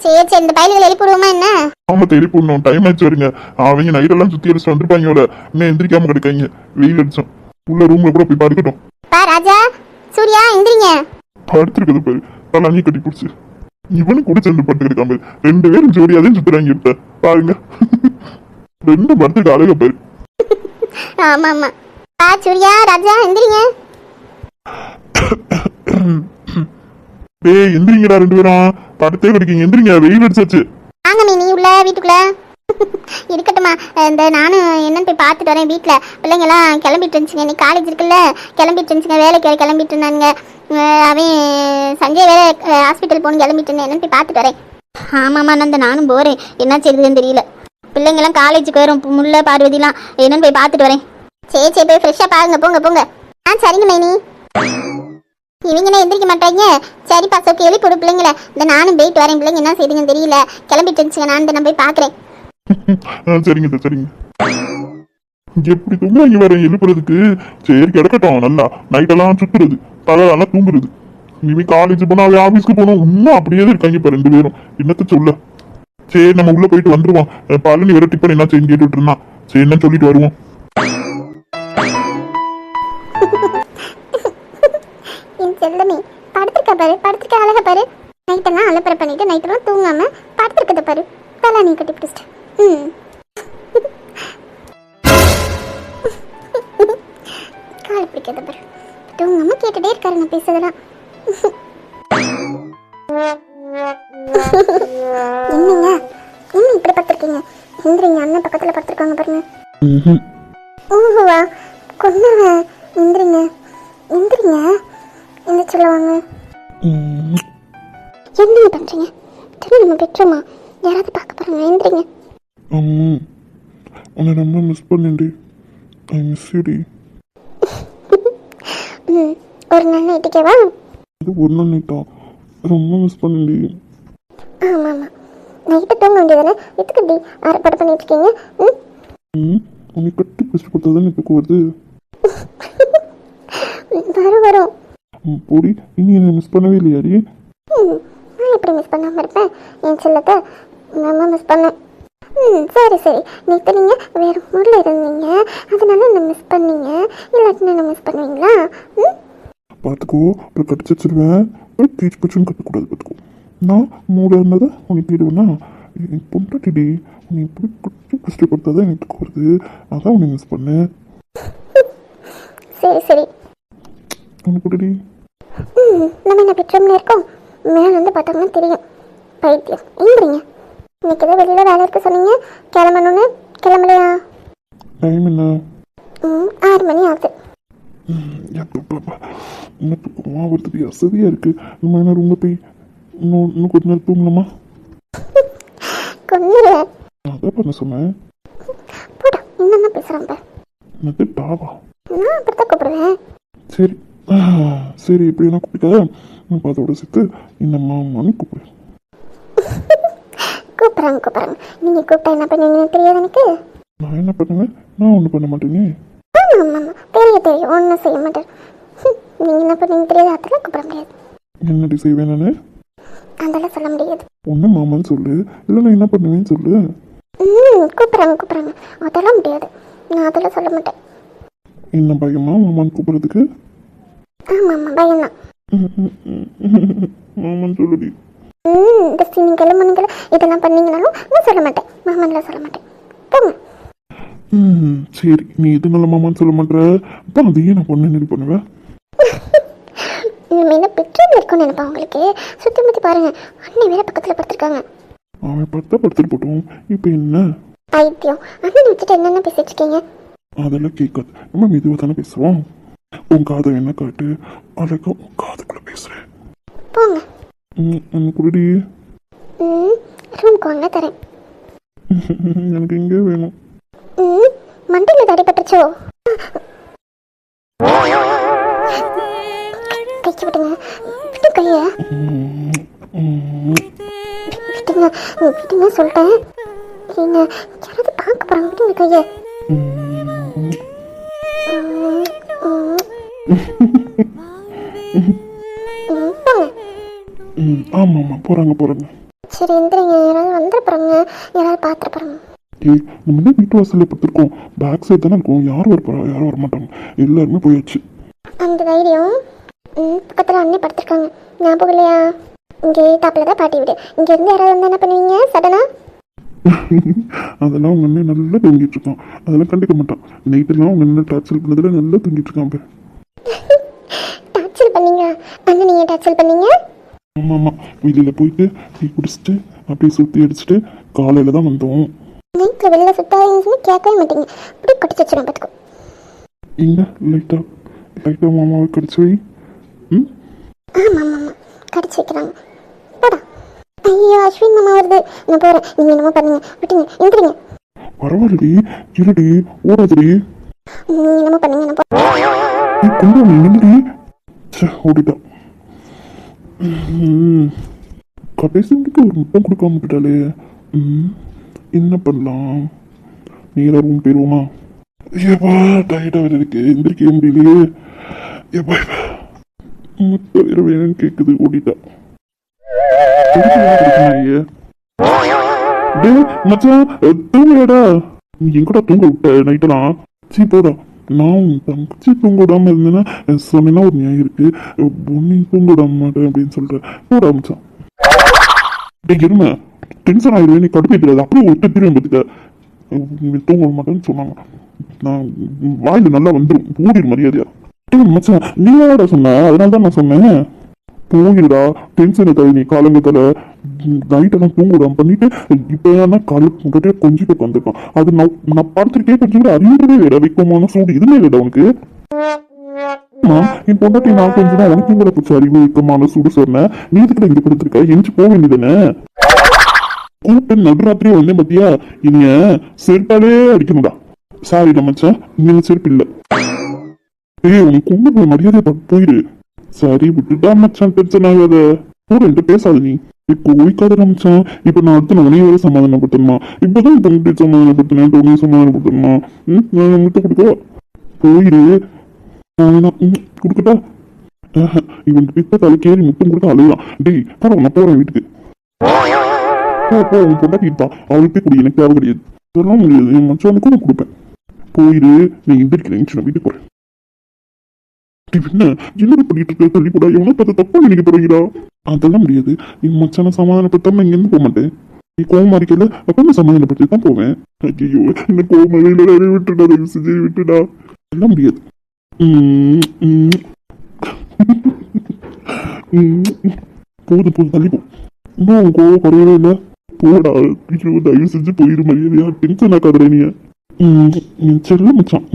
Speaker 2: சரி சரி இந்த பயில்களை எழுப்பிடுவோமா என்ன?
Speaker 3: ஆமா எழுப்பிடணும், டைம் ஆச்சு வருங்க. அவங்க நைட் எல்லாம் சுத்தி அடிச்சு வந்துருப்பாங்க. இன்னும் எந்திரிக்காம கிடைக்காங்க, வெயில் அடிச்சோம். உள்ள ரூம்ல கூட போய் படுக்கட்டும்.
Speaker 2: பா ராஜா சூர்யா எந்திரிங்க.
Speaker 3: படுத்துருக்குது பாரு, தலானி கட்டி பிடிச்சு. இவனு கூட சேர்ந்து படுத்து கிடக்காம 2 பேரும் ஜோடியாதையும் சுத்துறாங்க. எடுத்த பாருங்க 2 படுத்துக்கு அழக பாரு.
Speaker 2: ஆமா ஆமா பா சூர்யா ராஜா எந்திரிங்க.
Speaker 3: டேய் எந்திரிங்கடா 2 பேரும், படுத்தே கிடைக்கீங்க, எந்திரிங்க, வெயில் அடிச்சாச்சு.
Speaker 2: வாங்க நீ உள்ள வீட்டுக்குள்ள இருக்கட்டுமா. இந்த நானும் என்னன்னு போய் பார்த்துட்டு வரேன். வீட்டில் பிள்ளைங்கெல்லாம் கிளம்பிட்டு இருந்துச்சுங்க, இன்னைக்கு காலேஜ் இருக்குல்ல, கிளம்பிட்டு இருந்துச்சுங்க, வேலைக்கு கிளம்பிட்டு இருந்தானுங்க. அவன் சஞ்சய் வேற ஹாஸ்பிட்டல் போகணும் கிளம்பிட்டு இருந்தேன், என்னன்னு போய் பார்த்துட்டு வரேன். ஆமாம்மா நந்த நானும் போகிறேன், என்ன செய்யுதுன்னு தெரியல. பிள்ளைங்கெல்லாம் காலேஜுக்கு வரும், முல்லை பார்வதிலாம், என்னன்னு போய் பார்த்துட்டு வரேன். சரி சரி போய் ஃப்ரெஷ்ஷாக பாருங்க, போங்க போங்க. சரிங்க மைனி. இவங்கன்னா எந்திரிக்க மாட்டாங்க. சரிப்பா சோக்கு எழுப்பி விடு பிள்ளைங்கள. இந்த நானும் போயிட்டு வரேன், பிள்ளைங்க என்ன செய்யுதுங்கன்னு தெரியல, கிளம்பிட்டு இருந்துச்சுங்க, நான் போய் பார்க்குறேன்.
Speaker 3: சரிங்க சரிங்க. எப்படி தூங்குவாங்க வர எழுப்புறதுக்கு? சரி கிடக்கட்டும், நல்லா நைட்டெல்லாம் சுத்துறது தலை தூங்குறது. இனிமே காலேஜ் போனா அவன் ஆபீஸ்க்கு போனோம் இன்னும் அப்படியே தான் இருக்காங்க இப்ப 2 பேரும். என்னத்த சொல்ல. சரி நம்ம உள்ள போயிட்டு வந்துருவோம். பழனி வேற டிப்பன் என்ன செய்ய கேட்டுட்டு இருந்தான். சரி என்ன சொல்லிட்டு வருவோம்.
Speaker 2: என் செல்லமே படுத்துருக்க பாரு, படுத்துருக்க அழகா பாரு. நைட்டெல்லாம் அலப்பறை பண்ணிட்டு நைட்டெல்லாம் தூங்காம படுத்துருக்கத பாரு. தலை நீ கட்டி பிடிச்சிட்டு கால் பிடிக்காத பாரு. தூங்காம கேட்டுட்டே இருக்காரு நான் பேசுறதெல்லாம். என்னங்க என்ன இப்படி படுத்திருக்கீங்க? எந்திரிங்க, அண்ணன் பக்கத்துல படுத்திருக்காங்க பாருங்க. ஓஹோவா கொன்னவ. எந்திரிங்க எந்திரிங்க, என்ன சொல்லுவாங்க? என்னங்க பண்றீங்க? திரு நம்ம பெற்றோமா யாராவது பார்க்க போறாங்க. எந்திரிங்க.
Speaker 3: உன்னை ரொம்ப மிஸ் பண்ணேன்டி. ஐ மிஸ் யூ டி.
Speaker 2: ஒரு நாள் நைட்டுக்கேவா?
Speaker 3: அது ஒரு நாள் நைட்டா? ரொம்ப மிஸ் பண்ணேன்டி.
Speaker 2: ஆமா ஆமா, நைட்டு தூங்க வேண்டியதானே? எதுக்கு இப்படி ஆர்ப்பாடு பண்ணிட்டு இருக்கீங்க?
Speaker 3: உன்னை கட்டி பிடிச்சி கொடுத்தா தான் இப்போ வருது.
Speaker 2: வரும் வரும்.
Speaker 3: போடி, இனி என்னை மிஸ் பண்ணவே இல்லையாடி?
Speaker 2: நான் எப்படி மிஸ் பண்ணாம இருப்பேன்? என் செல்லத்தை ரொம்ப மிஸ் பண்ணேன். சரி சரி, நேற்று நீங்கள் வேறு ஊரில் இருந்தீங்க, அதனால என்ன மிஸ் பண்ணீங்க. இல்லாட்டினா என்ன மிஸ் பண்ணுவீங்களா?
Speaker 3: பார்த்துக்கோ, அப்புறம் கடிச்சு வச்சிருவேன். ஒரு கீச் பச்சுன்னு கட்டக்கூடாது. பார்த்துக்கோ, நான் மூட இருந்ததை உனக்கு தேடுவேன்னா என் பொண்டாட்டிடி. உன்னை இப்படி கட்டி கஷ்டப்படுத்தாதான் எனக்கு வருது. அதான் உன்னை மிஸ் பண்ணேன்.
Speaker 2: சரி சரி,
Speaker 3: உனக்குடி
Speaker 2: நம்ம என்ன பெற்றோம்னு இருக்கோம். மேலே வந்து பார்த்தோம்னா தெரியும். பைத்தியம். எந்திரிங்க. இன்னைக்கு ஏதோ வெளியில் வேலை இருக்க சொன்னீங்க, கிளம்பணுன்னு. கிளம்பலையா?
Speaker 3: டைம் என்ன?
Speaker 2: 6 மணி ஆகுது.
Speaker 3: எனக்கு வருது, அசதியாக இருக்கு. நம்ம என்ன ரூமில் போய் இன்னும் கொஞ்ச நேரம் தூங்கலாமா?
Speaker 2: கொன்னுருவேன்.
Speaker 3: அதான் பண்ண சொன்னேன்.
Speaker 2: போடா, என்னென்ன பேசுகிறாங்க.
Speaker 3: என்னது டாவா?
Speaker 2: நான் அப்படித்தான் கூப்பிடுவேன்.
Speaker 3: சரி சரி, இப்படி என்ன கூப்பிட்டாத. இப்போ அதோட சேர்த்து இந்த மாமான்னு கூப்பிடு.
Speaker 2: கூப்பிட்றாங்க. நீங்கள் கூப்பிட்டா என்ன பண்ணுவீங்கன்னு தெரியாது எனக்கு.
Speaker 3: நான் என்ன பண்ணுவேன்? நான் ஒன்றும் பண்ண மாட்டேனே.
Speaker 2: ஆமாம் தெரியும், ஒன்றும் செய்ய மாட்டேன். நீங்கள் என்ன பண்ணுவீங்க தெரியாது, அதெல்லாம் கூப்பிட முடியாது.
Speaker 3: என்னடி செய்வேன் நான்?
Speaker 2: அதெல்லாம் சொல்ல முடியாது.
Speaker 3: ஒன்று மாமான்னு சொல்லு, இல்லை நான் என்ன பண்ணுவேன்னு சொல்லு.
Speaker 2: கூப்பிட்றாங்க. அதெல்லாம் முடியாது, நான் அதெல்லாம் சொல்ல மாட்டேன்.
Speaker 3: என்ன பயமா மாமான்னு கூப்பிட்றதுக்கு?
Speaker 2: ஆமாம் பயம்தான்.
Speaker 3: மாமான்னு சொல்லுடி.
Speaker 2: இந்த சினிங்கல் மண்ணுங்கள் இதெல்லாம் பண்ணீங்கனாலும் நான் சொல்ல மாட்டேன். மாமன்லாம் சொல்ல மாட்டேன். போங்க.
Speaker 3: சரி, நீ எது நல்ல மாமான்னு சொல்ல மாட்டேற, அப்போ அதையே நான் பொண்ணு நெறி பண்ணுவேன்.
Speaker 2: இனிமேல் பெட்ரோல் இருக்கும்னு நினைப்பா உங்களுக்கு. சுற்றி முற்றி பாருங்க, அண்ணன் வேற பக்கத்தில் படுத்திருக்காங்க.
Speaker 3: அவன் படுத்தா படுத்துட்டு போட்டோம். இப்போ என்ன
Speaker 2: பைத்தியம், அண்ணன் வச்சுட்டு என்னென்ன பேசிட்டு இருக்கீங்க?
Speaker 3: அதெல்லாம் கேட்காது, நம்ம மெதுவாக தானே பேசுவோம். உன் காதை என்ன காட்டு, அழகா உன் காதுக்குள்ள பேசுறேன்.
Speaker 2: போங்க.
Speaker 3: குருடி.
Speaker 2: ரூம்க்கு வாங்க, தரேன்.
Speaker 3: எனக்கு இங்கே வேணும்.
Speaker 2: மண்டையில் தடைப்பட்டுச்சோ? கைக்கு விட்டுங்க, விட்டு கைய விட்டுங்க சொல்லிட்டேன். நீங்க யாராவது பார்க்க போறாங்க, விட்டுங்க கைய.
Speaker 3: ஆமாம் போகிறாங்க.
Speaker 2: சரி எந்திரிங்க, யாராவது வந்துட போகிறாங்க, யாராவது பார்த்துட்டு போகிறாங்க.
Speaker 3: ஏய், நம்ம என்ன வீட்டு வாசலில் படுத்துருக்கோம், பேக் சைடு தானே இருக்கும். யாரும் வரப்போறா, யாரும் வரமாட்டாங்க, எல்லாருமே போயாச்சு.
Speaker 2: அந்த தைரியம். பக்கத்தில் அண்ணே படுத்துருக்காங்க, ஞாபகம் இல்லையா? இங்கே தாப்பில் தான் பாட்டி விடு. இங்கேருந்து யாராவது வந்து என்ன பண்ணுவீங்க சடனா?
Speaker 3: அதெல்லாம் உங்க அண்ணன் நல்லா தூங்கிட்டு இருக்கான், அதெல்லாம் கண்டுக்க மாட்டான். நைட்டெல்லாம் உங்க அண்ணன் டார்ச்சல் பண்ணதில் நல்லா தூங்கிட்டு இருக்கான்.
Speaker 2: டார்ச்சல் பண்ணீங்க? அண்ணன் நீங்கள் டார்ச்சல் பண்ணீங்க?
Speaker 3: ஆமாம், வெளியில் போயிட்டு டீ குடிச்சிட்டு அப்படியே சுற்றி அடிச்சுட்டு காலையில் தான் வந்தோம்.
Speaker 2: நைட்டில் வெளியில் சுத்தாதீங்கன்னு கேட்கவே மாட்டீங்க. அப்படி கடிச்சு வச்சிடும் பார்த்துக்கோ.
Speaker 3: இங்கே லைட்டாக மாமாவை கடிச்சு வை.
Speaker 2: ஆமாம் கடிச்சு வைக்கிறாங்க. போடா. ஐயோ அஸ்வின் மாமா வருது, நான் போகிறேன். நீங்கள் என்னமோ பண்ணுங்க, விட்டுங்க, எந்திரிங்க.
Speaker 3: பரவாயில்லடி, இருடி, ஓடாதடி.
Speaker 2: நீங்கள் என்னமோ பண்ணுங்க, நான் போகிறேன்.
Speaker 3: கொண்டு நின்றுடி. ஓடிட்டான். கடைசிக்கு ஒரு முட்டை கொடுக்காம விட்டாலே. என்ன பண்ணலாம்? நேராக ரூம் போயிடுவோமா? ஏப்பா டயர்டாக இருக்கு, எந்திரிக்கவே முடியலையே. ஏப்பா முத்த வேற வேணும்னு கேக்குது ஓடிட்டா. ஐயா. டேய் மச்சான் தூங்குடா. நீ எங்கடா தூங்க விட்ட நைட்டெல்லாம்? சீ போடா. நான் உன் தங்கச்சி தூங்க விடாம இருந்தேன்னா சொன்னா ஒரு நியாயம் இருக்கு. பொண்ணு தூங்க விடாம மாட்டேன் அப்படின்னு சொல்றேன். போடா மச்சான். டேய் இரும டென்ஷன் ஆயிடுவேன். நீ கடுப்பேற்றாது அப்படியே விட்டு திரும்ப பார்த்துக்க. தூங்க விட மாட்டேன்னு சொன்னாங்க. நான் வாயில நல்லா வந்துடும் ஓடிடு மரியாதையா. டேய் மச்சான் நீ யாரா சொன்ன? அதனால தான் நான் சொன்னேன் போயிடுடா. டென்ஷன் இருக்காது நீ காலங்கத்தில் நைட்டெல்லாம் தூங்க விடாம பண்ணிட்டு இப்போ ஏன்னா காலை போட்டுட்டு கொஞ்சம் பேர் வந்திருக்கான். அது நான் பார்த்துருக்கேன். கொஞ்சம் கூட அறிவுறதே வேற வைக்கமான சூடு இதுமே இல்லைடா உனக்கு. என் பொண்டாட்டி நான் கொஞ்சம் தான் உனக்கு கூட பிடிச்ச அறிவு வைக்கமான சூடு சொன்னேன். நீ எதுக்கு இங்க படுத்திருக்க? எஞ்சி போக வேண்டியதானே? கூப்பிட்டு நடுராத்திரியே வந்தேன் பத்தியா? இனிய செருப்பாலே அடிக்கணும்டா. சாரி மச்சான் நீங்க செருப்பு இல்லை. ஏய் உனக்கு கொண்டு மரியாதை போயிடு. சரி விட்டுட்டா மச்சான் டென்ஷன் ஆகாத. போட்டு பேசாது நீ இப்போ ஓய்க்காத மச்சான். இப்ப நான் அடுத்து நான் உனைய சமாதானப்படுத்தணுமா? இப்பதான் பொண்ணு சமாதானப்படுத்தினேன் உனைய சமாதானப்படுத்தணுமா? நான் முட்டை கொடுக்க போயிடு. கொடுக்கட்டா? இவன் பித்த தலைக்கேறி முத்தம் கொடுக்க அழுதான். டேய் போறோம் நான் போறேன் வீட்டுக்கு. போ உன் பொண்டாட்டி இருப்பா அவளுக்கே குடி எனக்கு தேவை கிடையாது. சொல்ல முடியாது. என் மச்சானுக்கும் நான் கொடுப்பேன். போயிடு நீ எந்திரிக்கிறேன் வீட்டுக்கு போறேன். என்ன பண்ணிட்டு இருக்க? தள்ளி போடா. எவனோ பார்த்து தப்பா நினைக்க போறீங்களா? அதெல்லாம் முடியாது. நீ மச்சான சமாதானப்படுத்தாம இங்க இருந்து போக மாட்டேன். நீ கோவமா இருக்கல அப்ப நான் சமாதானப்படுத்தி தான் போவேன். ஐயோ என்ன கோவமையில நிறைய விட்டுடா. தயவு செஞ்சு விட்டுடா. எல்லாம் முடியாது. போதும் தள்ளி போ. இன்னும் கோவம் குறையவே இல்லை. போடா. ஐயோ தயவு செஞ்சு போயிரு மரியாதையா. டென்ஷன் ஆக்காதுற நீ. செல்ல மச்சான்.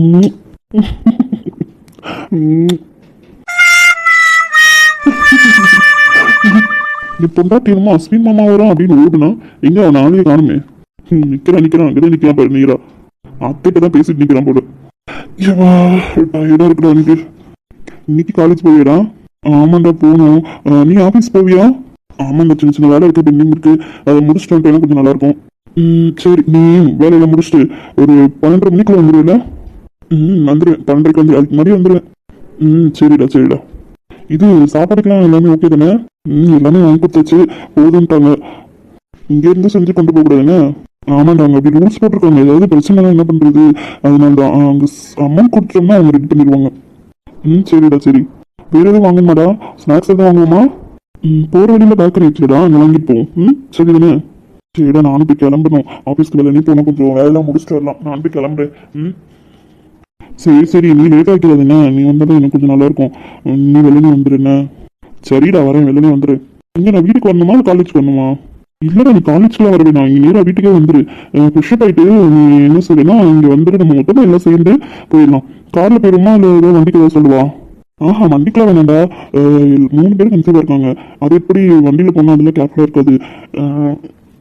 Speaker 3: நீ பொண்டாட்டியமா அஸ்வின் மாமா வரும் அப்படின்னு ஓடுனா எங்க அவன் ஆளையே காணுமே. நிக்கிறான் அங்கதான் நிக்கிறான் பாரு. நீரா அத்தைட்ட தான் பேசிட்டு நிக்கிறான் போல. டயர்டா இருக்குடா எனக்கு. இன்னைக்கு காலேஜ் போவியடா? ஆமாண்டா போகணும். நீ ஆபீஸ் போவியா? ஆமாண்டா சின்ன சின்ன வேலை இருக்கு பெண்டிங் இருக்கு. அதை முடிச்சுட்டு வந்துட்டா கொஞ்சம் நல்லா இருக்கும். சரி நீ வேலையில முடிச்சுட்டு ஒரு 12:30 மணிக்குள்ள வந்துடுவில்ல? வந்துடுவேன். 12:30 வந்து அதுக்கு முன்னாடி வந்துடுவேன். சரிடா. இது சாப்பாடுக்கெல்லாம் எல்லாமே ஓகே தானே? எல்லாமே வாங்கி கொடுத்தாச்சு போதும்ட்டாங்க. இங்க இருந்து செஞ்சு கொண்டு போக கூடாதுங்க. ஆமாண்டாங்க அப்படி ரூல்ஸ் போட்டிருக்காங்க. ஏதாவது பிரச்சனை என்ன பண்றது? அதனால தான் அங்க அமௌண்ட் கொடுத்துட்டோம்னா அவங்க ரெடி பண்ணிடுவாங்க. சரிடா சரி. வேற எதுவும் வாங்கணுமாடா? ஸ்நாக்ஸ் எதுவும் வாங்குவோமா? போற வழியில பேக்கரி வச்சுடா அங்கே வாங்கிட்டு போவோம். சரி தானே? சரிடா நானும் போய் கிளம்பணும். ஆஃபீஸ்க்கு வேலை நீ போனால் கொஞ்சம் வேலையெல்லாம் முடிச்சுட்டு வரலாம். நான் போய் கிளம்புறேன். சரி நீ லேட் ஆகிக்கிறாதுண்ணா. நீ வந்தாலும் எனக்கு கொஞ்சம் நல்லா இருக்கும். நீ வெள்ளனே வந்துடுண்ணா. சரிடா வரேன். வெள்ளனே வந்துடு. இங்கே நான் வீட்டுக்கு வரணுமா இல்லை காலேஜுக்கு வரணுமா? இல்லைடா நீ காலேஜ்க்குலாம் வரவே. நான் இங்கே நேராக வீட்டுக்கே வந்துடு. புஷ்அப் ஆகிட்டு நீ என்ன சொல்லுன்னா இங்கே வந்துடு. நம்ம மொத்தமாக எல்லாம் சேர்ந்து போயிடலாம். காரில் போயிடுமா இல்லை ஏதோ வண்டிக்கு ஏதாவது சொல்லுவா? வண்டிக்கெலாம் வேணாண்டா. 3 பேர் கன்சீவாக இருக்காங்க. அது எப்படி வண்டியில் போனால் அதில் கேப்டாக இருக்காது.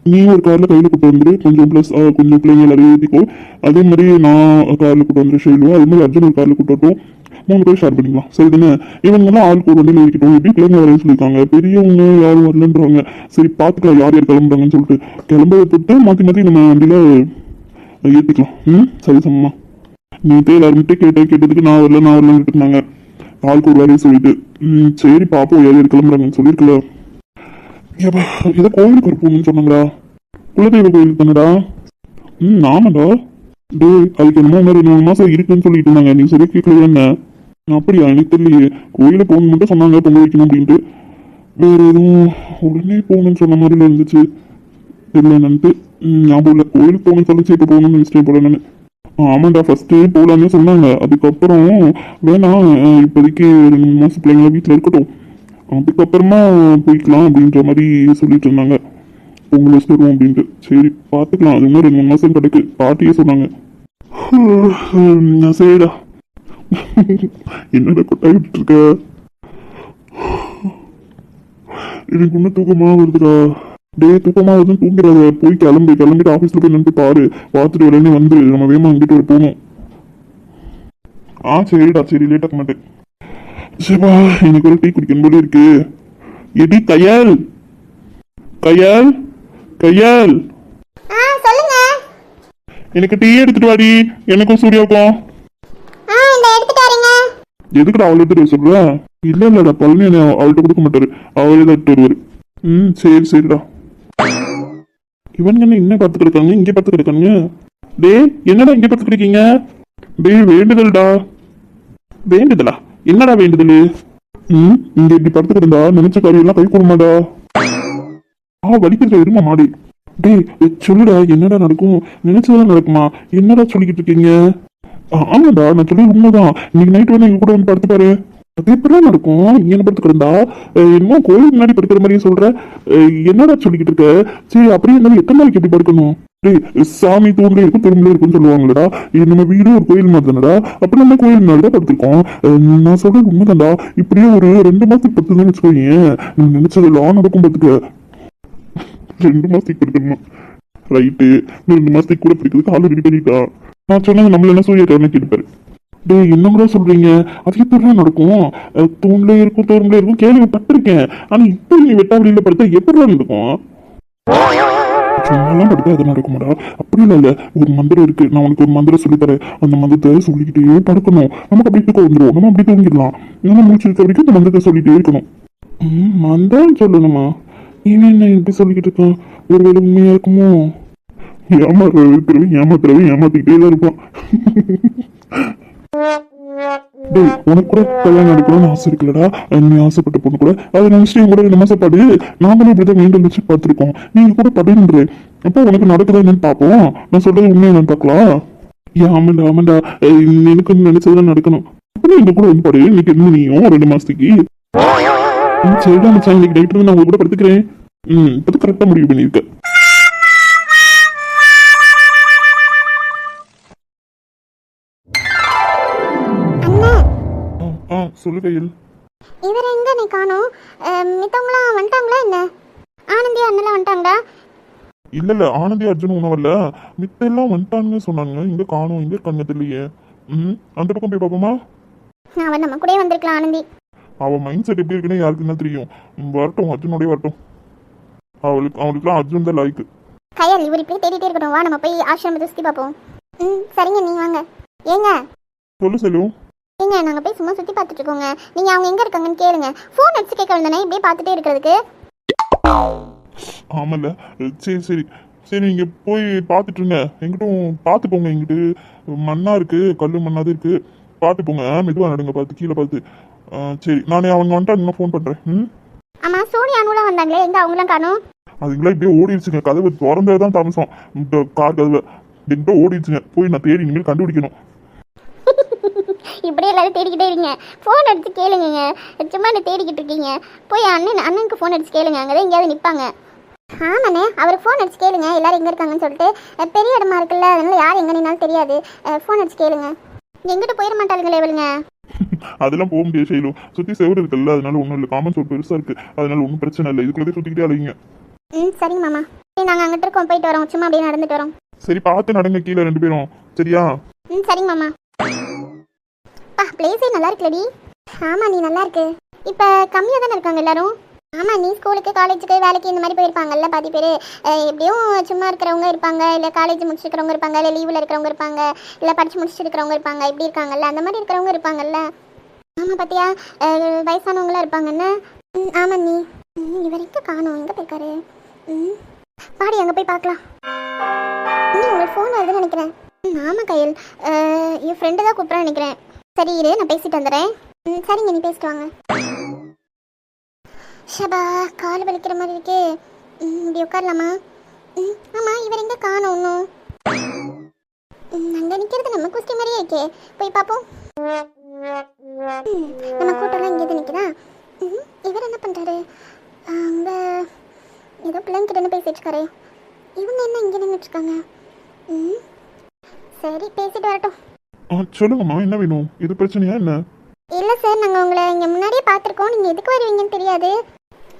Speaker 3: நீ ஒரு காரில் கையில் கூட்டு வந்துடு. கொஞ்சம் ப்ளஸ் கொஞ்சம் பிள்ளைங்க எல்லாரையும் ஏற்றிக்கோ. அதே மாதிரி நான் காரில் கூட்டு வந்துடு ஷெயிலுவோம். அதே மாதிரி அர்ஜுன் ஒரு காரில் கூட்டட்டும். 3 பேர் ஷேர் பண்ணிக்கலாம். சரி தானே? இவங்கெல்லாம் ஆளுக்கு ஒரு வண்டியில் இருக்கட்டும். எப்படி பிள்ளைங்க வரையும் சொல்லியிருக்காங்க. பெரியவங்க யாரும் வரலன்றவங்க. சரி பார்த்துக்கலாம் யார் கிளம்புறாங்கன்னு சொல்லிட்டு கிளம்பதை தொட்டு மாற்றி நம்ம வண்டியில் ஏற்றிக்கலாம். சரி சம்மா. நீ எல்லாருமே கேட்டதுக்கு நான் வரலன்னு கேட்டுருந்தாங்க. ஆளுக்கு ஒரு வேலையை சொல்லிட்டு சரி பாப்போம் யார் கிளம்புறாங்கன்னு சொல்லியிருக்கல. ஏதோ கோயிலுக்கு ஒரு போகணும்னு சொன்னாங்களா? குலதெய்வ கோயிலுக்கு தானடா? ஆமாடா. அதுக்கு என்னமோ மாதிரி 2 மாசம் இருக்குன்னு சொல்லிட்டு இருந்தாங்க. நீ சரி கேட்கல என்ன? அப்படியா? எனக்கு தெரியலையே. கோயிலுக்கு போகணும் மட்டும் சொன்னாங்க பொங்கல் வைக்கணும் அப்படின்ட்டு. வேற எதுவும் உடனே போகணும்னு சொன்ன மாதிரி இருந்துச்சு. தெரியல என்னன்ட்டு ஞாபகம் இல்லை. கோயிலுக்கு போகணும்னு சொல்லிச்சு இப்போ போகணும்னு நினைச்சிட்டே போல நான். ஆமாண்டா ஃபர்ஸ்ட்டு போகலான்னு சொன்னாங்க. அதுக்கப்புறம் வேணாம் இப்போதைக்கு 2 மாசம் பிள்ளைங்கள வீட்டில் இருக்கட்டும். அதுக்கப்புறமா போய்க்கலாம் அப்படின்ற மாதிரி சொல்லிட்டு இருந்தாங்க. பொங்கல் வச்சுட்டு வருவோம் அப்படின்ட்டு. சரி பார்த்துக்கலாம். அது மாதிரி 2 மாசம் கிடைக்கு பாட்டியே சொன்னாங்க. சரிடா. என்னடா கொட்டாய் விட்டு இருக்க? எனக்கு இன்னும் தூக்கமா வருதுடா. தூக்கமா வருதுன்னு தூங்கிறாத. போய் கிளம்பிட்டு ஆஃபீஸில் போய் நின்று பாரு. பார்த்துட்டு உடனே வந்து நம்ம வேமா அங்கிட்டு ஒரு போகணும். சரிடா சரி லேட்டாக மாட்டேன். சரிப்பா எனக்கு ஒரு டீ குடிக்கணும் போல இருக்கு. எடி கையால்
Speaker 2: சொல்லுங்க.
Speaker 3: எனக்கு டீ எடுத்துட்டு வாடி. எனக்கும் சூர்யாவுக்கும்.
Speaker 2: எடுத்துட்டு வரீங்க.
Speaker 3: எதுக்குடா அவ்வளோ எடுத்துட்டு சொல்ற? இல்லடா பழனி அவள்கிட்ட கொடுக்க மாட்டாரு, அவரே தான் எடுத்து வருவாரு. சரி சரிடா. இவனுங்க என்ன பார்த்து கிடக்காங்க, இங்கே பார்த்து கிடக்காங்க. டேய் என்னடா இங்கே பார்த்து கிடக்கீங்க? டேய் வேண்டுதல்டா. வேண்டுதலா? என்னடா வேண்டுதல்? இங்க இப்படி படுத்து கிடந்தா நினைச்ச காரியம் எல்லாம் கை கொடுமாடா. வலிக்கிறது இருமா மாடி. டேய் சொல்லுடா, என்னடா நடக்கும்? நினைச்சதெல்லாம் நடக்குமா? என்னடா சொல்லிக்கிட்டு இருக்கீங்க? ஆமாடா நான் சொல்லி உண்மைதான். இன்னைக்கு நைட் வந்து எங்க கூட வந்து படுத்து பாரு. அது எப்படிலாம் நடக்கும்? இங்க என்ன படுத்து கிடந்தா என்னமோ கோயில் முன்னாடி படுக்கிற மாதிரியே சொல்ற. என்னடா சொல்லிக்கிட்டு இருக்க? சரி அப்படியே இருந்தாலும் எத்தனை நாளைக்கு எப்படி படுக்கணும்? டேய் சாமி தூண்ல இருக்கும் துரும்புல இருக்குன்னு சொல்லுவாங்களடா. இது நம்ம வீடு ஒரு கோயில் மாதிரி தானடா. அப்ப நம்ம கோயில் முன்னாடி தான் படுத்திருக்கோம். நான் சொல்றது உண்மைதான்டா. இப்படியே ஒரு 2 மாசத்துக்கு படுத்துன்னு வச்சுக்கோங்க, நீ நினைச்சதெல்லாம் நடக்கும். பார்த்துக்க 2 மாசத்துக்கு படுக்கணுமா? ரைட்டு. 2 மாசத்துக்கு கூட பிடிக்கிறதுக்கு ஆள் ரெடி பண்ணிட்டா. நான் சொன்னது நம்மள என்ன சூரிய கவனம் கேட்டுப்பாரு. டேய் என்ன கூட சொல்றீங்க? அது எப்படிலாம் நடக்கும்? தூண்ல இருக்கும் தோறும்ல இருக்கும் கேள்விப்பட்டிருக்கேன். ஆனா இப்போ நீ வெட்டாவளியில படுத்தா எப்படிலாம் இருக்கும்? சும்மாலாம் படுத்தா அது நடக்குமாடா? அப்படிலாம் இல்ல, ஒரு மந்திரம் இருக்கு. நான் உனக்கு ஒரு மந்திரம் சொல்லித்தரேன். அந்த மந்திரத்தை சொல்லிக்கிட்டே படுக்கணும். நமக்கு அப்படி தூக்கம் வந்துடும். நம்ம அப்படி தூங்கிடலாம். நம்ம முடிச்சு இருக்க வரைக்கும் இந்த மந்திரத்தை சொல்லிட்டே இருக்கணும். மந்திரம் சொல்லணுமா? இவன் என்ன இப்படி சொல்லிக்கிட்டு இருக்கான்? ஒருவேளை உண்மையா இருக்குமோ? ஏமாத்துறவே ஏமாத்திக்கிட்டே தான் இருப்பான். டேய் உனக்கு கூட கல்யாணம் நடக்கணும்னு ஆசை இருக்குல்லடா. நீ ஆசைப்பட்ட பொண்ணு கூட அதை நினைச்சிட்டு கூட 2 மாசம் பாடு. நாங்களும் இப்படிதான் மீண்டும் வச்சு பார்த்துருக்கோம். நீங்க கூட படுன்ற அப்போ உனக்கு நடக்குதா என்னன்னு பார்ப்போம். நான் சொல்றது உண்மையை என்னன்னு பார்க்கலாம். ஆமாண்டா ஆமாண்டா, எனக்கு நினைச்சதுதான் நடக்கணும். அப்படி எங்க கூட வந்து பாடு. இன்னைக்கு என்ன நீயும் 2 மாசத்துக்கு சரிடா மச்சான். இன்னைக்கு நைட்டு நான் உங்க கூட படுத்துக்கிறேன். இப்போ கரெக்டா முடிவு பண்ணியிருக்கேன். சொல்லு கையில்.
Speaker 2: இவர் எங்க நீ காணோம்? மித்தவங்களாம் வந்துட்டாங்களா என்ன? ஆனந்தி அண்ணெல்லாம் வந்துட்டாங்களா?
Speaker 3: இல்ல ஆனந்தி அர்ஜுன் உணவல்ல, மித்த எல்லாம் வந்துட்டாங்கன்னு சொன்னாங்க. இங்க காணோம். இங்க இருக்காங்க தெரியலையே. அந்த பக்கம் போய் பாப்போமா?
Speaker 2: அவன் நம்ம கூட வந்திருக்கலாம் ஆனந்தி.
Speaker 3: அவ மைண்ட் செட் எப்படி இருக்குன்னு யாருக்கு என்ன தெரியும். வரட்டும், அர்ஜுனோடய வரட்டும். அவளுக்குலாம் அர்ஜுன் தான் லாய்க்கு.
Speaker 2: கையல் இவர் இப்படி தேடிட்டே இருக்கட்டும். வா நம்ம போய் ஆசிரமத்தை சுற்றி பார்ப்போம். சரிங்க நீ வாங்க. ஏங்க
Speaker 3: சொல்லு செல்லும்.
Speaker 2: ஏங்க நாங்கள் போய் சும்மா சுற்றி பார்த்துட்டு இருக்கோங்க. நீங்கள் அவங்க எங்கே இருக்காங்கன்னு கேளுங்க. ஃபோன் அடிச்சு கேட்க வேண்டானே இப்படியே பார்த்துட்டே இருக்கிறதுக்கு.
Speaker 3: ஆமல்ல, சரி சரி சரி, நீங்க போய் பார்த்துட்டு இருங்க. எங்கிட்டும் பார்த்து போங்க. எங்கிட்டு மண்ணா இருக்கு, கல்லு மண்ணாது இருக்கு. பார்த்து போங்க. மெதுவாக நடுங்க, பார்த்து கீழே பார்த்து. சரி நானே அவங்க வந்துட்டா இன்னும் ஃபோன் பண்ணுறேன்.
Speaker 2: ஆமாம் சோனி அனுலாம் வந்தாங்களே, எங்கே அவங்களாம் காணும்?
Speaker 3: அதுங்களாம் இப்படியே ஓடிடுச்சுங்க. கதவு திறந்தே தான் தாமசம். இந்த கார் கதவை இப்படின்ட்டு ஓடிடுச்சுங்க. போய் நான் தேடி இனிமேல் கண்டுபிடிக்கணும்.
Speaker 2: இப்படியே எல்லாரும் தேடிக்கிட்டே இருக்கீங்க. ஃபோன் அடிச்சு கேளுங்க. சும்மா என்ன தேடிக்கிட்டு இருக்கீங்க? போய் அண்ணனுக்கு ஃபோன் அடிச்சு கேளுங்க. அங்கே தான் எங்கேயாவது நிற்பாங்க. ஆமாண்ணே, அவருக்கு ஃபோன் அடிச்சு கேளுங்க எல்லாரும் எங்கே இருக்காங்கன்னு சொல்லிட்டு. பெரிய இடமா இருக்குல்ல, அதனால யார் எங்கே நின்னாலும் தெரியாது. ஃபோன் அடிச்சு கேளுங்க. எங்கிட்ட போயிட மாட்டாளுங்களே இவளுங்க.
Speaker 3: அதெல்லாம் போக முடியாது செய்யலும். சுற்றி செவரு இருக்குல்ல, அதனால ஒன்றும் இல்லை. காமன் சோல் பெருசாக இருக்கு, அதனால ஒன்றும் பிரச்சனை இல்லை. இதுக்குள்ளே சுற்றிக்கிட்டே அழைங்க.
Speaker 2: சரிங்க மாமா. சரி நாங்கள் அங்கிட்ட இருக்கோம், போயிட்டு வரோம். சும்மா அப்படியே நடந்துட்டு வரோம்.
Speaker 3: சரி பார்த்து நடங்க கீழே 2 பேரும். சரியா?
Speaker 2: சரிங்க மாமா. பிளேஸே நல்லா இருக்குல்லடி. ஆமாம் நீ நல்லா இருக்கு. இப்போ கம்மியாக தானே இருக்காங்க எல்லாரும். ஆமாம் நீ ஸ்கூலுக்கு காலேஜுக்கு வேலைக்கு இந்த மாதிரி போயிருப்பாங்கல்ல பாதி பேர். எப்படியும் சும்மா இருக்கிறவங்க இருப்பாங்க, இல்லை காலேஜ் முடிச்சிருக்கிறவங்க இருப்பாங்க, இல்லை லீவில் இருக்கிறவங்க இருப்பாங்க, இல்லை படித்து முடிச்சிருக்கிறவங்க இருப்பாங்க. இப்படி இருக்காங்கல்ல, அந்த மாதிரி இருக்கிறவங்க இருப்பாங்கல்ல. ஆமாம் பார்த்தியா, வயசானவங்களாம் இருப்பாங்கன்னு. ஆமாம் நீ வரைக்கும் காணும். எங்கே போயிருக்காரு? பாடி அங்கே போய் பார்க்கலாம். உங்களுக்கு ஃபோன் வருதுன்னு நினைக்கிறேன். ஆமாம் கையில், என் ஃப்ரெண்டு தான் கூப்பிட்றான்னு நினைக்கிறேன். சரி இரு, நான் பேசிட்டு வந்துடுறேன். சரிங்க நீ பேசிட்டு வாங்க. ஷபா கால் வலிக்கிற மாதிரி இருக்கே. இப்படி உட்காரலாமா? ஆமாம் இவர் எங்கே காணும் ஒன்றும்? அங்கே நிற்கிறது நம்ம குஸ்தி மாதிரியே இருக்கே. போய் பார்ப்போம். நம்ம கூட்டம்லாம் இங்கே தான் நிற்குதா? இவர் என்ன பண்ணுறாரு? அங்கே ஏதோ பிள்ளைங்கிட்ட பேசிட்டு இருக்காரு. இவங்க என்ன இங்கே நின்றுட்டுருக்காங்க? சரி பேசிட்டு வரட்டும்.
Speaker 3: சொல்லுங்கம்மா, என்ன வேணும்? இது பிரச்சனையா என்ன?
Speaker 2: இல்லை சார், நாங்கள் உங்களை இங்கே முன்னாடியே பார்த்துருக்கோம். நீங்கள் எதுக்கு வருவீங்கன்னு தெரியாது.